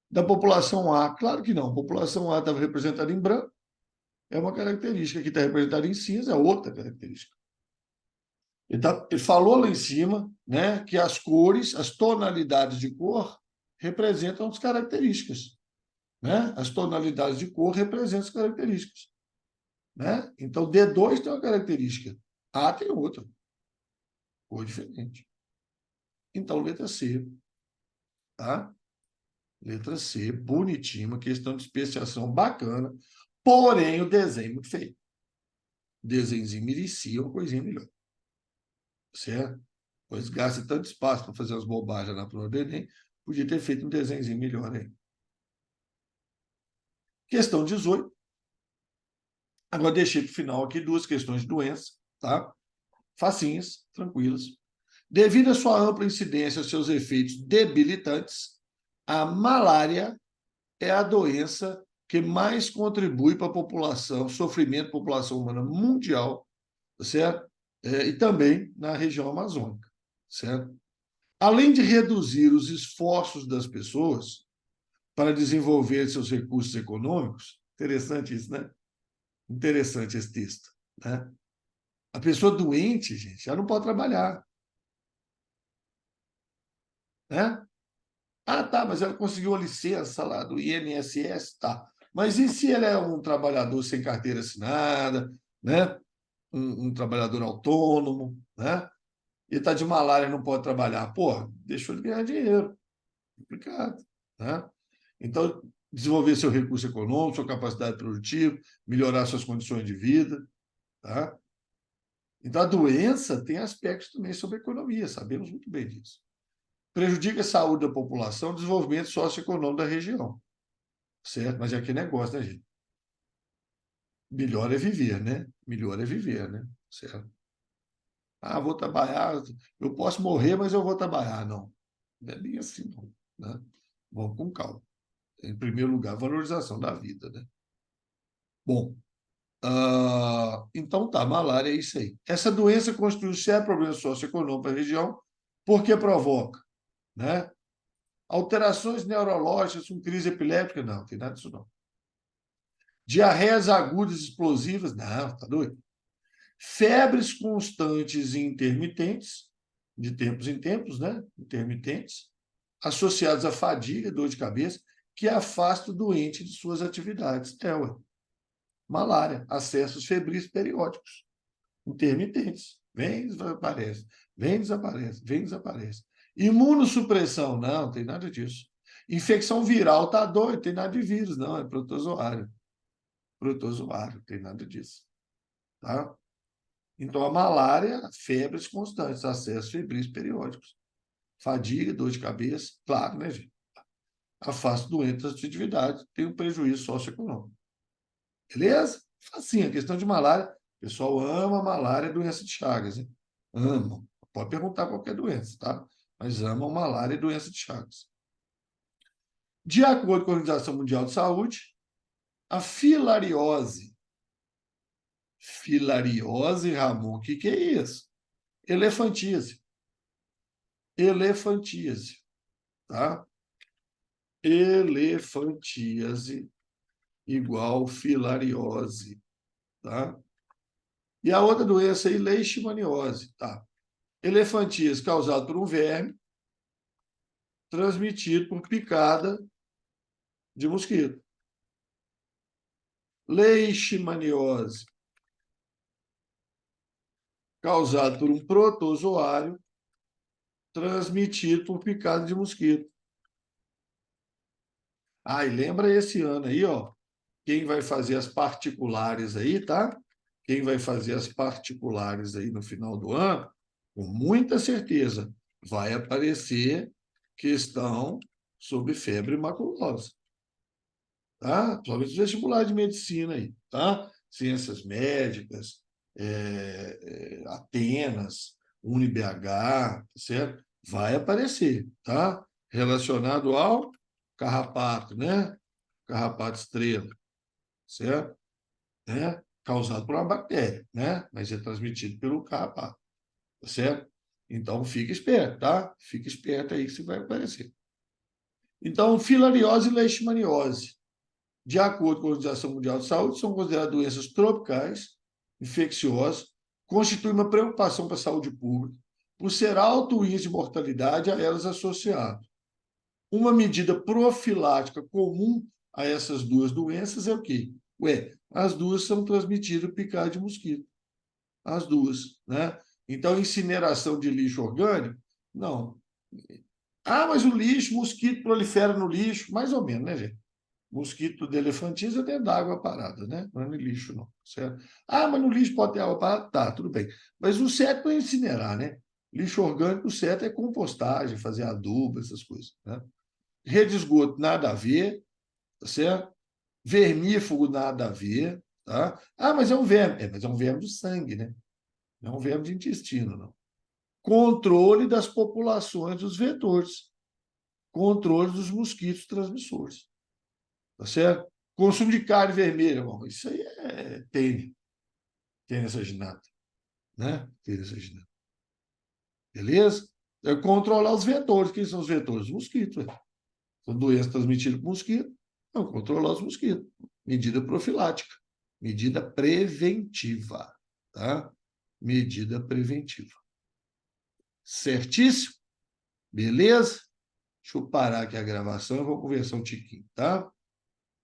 da população A. Claro que não, a população A estava representada em branco, é uma característica, que está representada em cinza é outra característica. Ele falou lá em cima, né, que as cores, as tonalidades de cor, representam as características. Né? As tonalidades de cor representam as características. Né? Então, D2 tem uma característica, A tem outra, cor diferente. Então, letra C. Tá? Letra C, bonitinho, uma questão de especiação bacana, porém o desenho é muito feio. O desenhozinho merecia uma coisinha melhor. Certo? Pois gasta tanto espaço para fazer as bobagens na prova do Enem, podia ter feito um desenhozinho melhor aí. Questão 18. Agora deixei para o final aqui duas questões de doença, tá? Facinhas, tranquilas. Devido à sua ampla incidência aos seus efeitos debilitantes, a malária é a doença que mais contribui para a população, sofrimento da população humana mundial, certo? E também na região amazônica, certo? Além de reduzir os esforços das pessoas para desenvolver seus recursos econômicos, interessante isso, né? Interessante esse texto, né? A pessoa doente, gente, já não pode trabalhar, né? Ah, tá, mas ela conseguiu a licença lá do INSS, tá. Mas e se ele é um trabalhador sem carteira assinada, né? Um trabalhador autônomo, né? E está de malária e não pode trabalhar? Pô, deixou de ganhar dinheiro. Complicado, né? Então, desenvolver seu recurso econômico, sua capacidade produtiva, melhorar suas condições de vida, tá? Então, a doença tem aspectos também sobre a economia, sabemos muito bem disso. Prejudica a saúde da população, o desenvolvimento socioeconômico da região, certo? Mas é aquele negócio, né, gente? Melhor é viver, né? Melhor é viver, né? Certo? Ah, vou trabalhar, eu posso morrer, mas eu vou trabalhar. Não, não é bem assim, não. Né? Vamos com calma. Em primeiro lugar, valorização da vida, né? Bom, então tá, malária é isso aí. Essa doença constitui um sério problema socioeconômico para a região, porque provoca, né? Alterações neurológicas com crise epiléptica, não, tem nada disso não. Diarreias agudas explosivas, não, tá doido? Febres constantes e intermitentes, de tempos em tempos, né? Intermitentes, associados à fadiga, dor de cabeça, que afasta o doente de suas atividades. Ué. Malária, acessos febris periódicos, intermitentes. Vem, desaparece, vem, desaparece, vem, desaparece. Imunossupressão, não, tem nada disso. Infecção viral, tá doido, tem nada de vírus, não, é protozoário. Protozoário, tem nada disso. Tá? Então, a malária, febres constantes, acessos febris periódicos. Fadiga, dor de cabeça, claro, né, gente? Afasta doentes das atividades, tem um prejuízo socioeconômico. Beleza? Facinho, a questão de malária. O pessoal ama malária, doença de Chagas, hein? Amam. Pode perguntar qualquer doença, tá? Mas amam malária e doença de Chagas. De acordo com a Organização Mundial de Saúde, a filariose. Filariose, Ramon, o que é isso? Elefantíase. Elefantíase, tá? elefantíase igual filariose, tá? E a outra doença aí, leishmaniose, tá? Elefantíase causada por um verme transmitido por picada de mosquito. Leishmaniose causada por um protozoário transmitido por picada de mosquito. Ah, e lembra esse ano aí, ó, quem vai fazer as particulares aí, tá? Quem vai fazer as particulares aí no final do ano, com muita certeza, vai aparecer questão sobre febre maculosa, tá? Principalmente os vestibulares de medicina aí, tá? Ciências médicas, Atenas, UniBH, tá certo? Vai aparecer, tá? Relacionado ao carrapato, né? Carrapato estrela, certo? Né? Causado por uma bactéria, né? Mas é transmitido pelo carrapato, tá certo? Então, fica esperto, tá? Fica esperto aí que isso vai aparecer. Então, filariose e leishmaniose, de acordo com a Organização Mundial de Saúde, são consideradas doenças tropicais, infecciosas, constituem uma preocupação para a saúde pública, por ser alto índice de mortalidade a elas associado. Uma medida profilática comum a essas duas doenças é o quê? Ué, as duas são transmitidas por picada de mosquito. As duas, né? Então, incineração de lixo orgânico? Não. Ah, mas o lixo, mosquito prolifera no lixo, mais ou menos, né, gente? Mosquito de elefantíase é dentro da água parada, né? Não é no lixo, não, certo? Ah, mas no lixo pode ter água parada? Tá, tudo bem. Mas o certo é incinerar, né? Lixo orgânico, o certo é compostagem, fazer adubo, essas coisas, né? Rede de esgoto, nada a ver, tá certo? Vermífugo, nada a ver, tá? Ah, mas é um verme. É, mas é um verme do sangue, né? Não é um verme de intestino, não. Controle das populações dos vetores. Controle dos mosquitos transmissores. Tá certo? Consumo de carne vermelha, irmão. Isso aí é tênis. Tênis aginado, né? Tênis aginado. Beleza? É controlar os vetores. Quem são os vetores? Os mosquitos. Ué. São doenças transmitidas por mosquito. Não, controlar os mosquitos. Medida profilática. Medida preventiva. Tá? Medida preventiva. Certíssimo? Beleza? Deixa eu parar aqui a gravação e vou conversar um tiquinho, tá?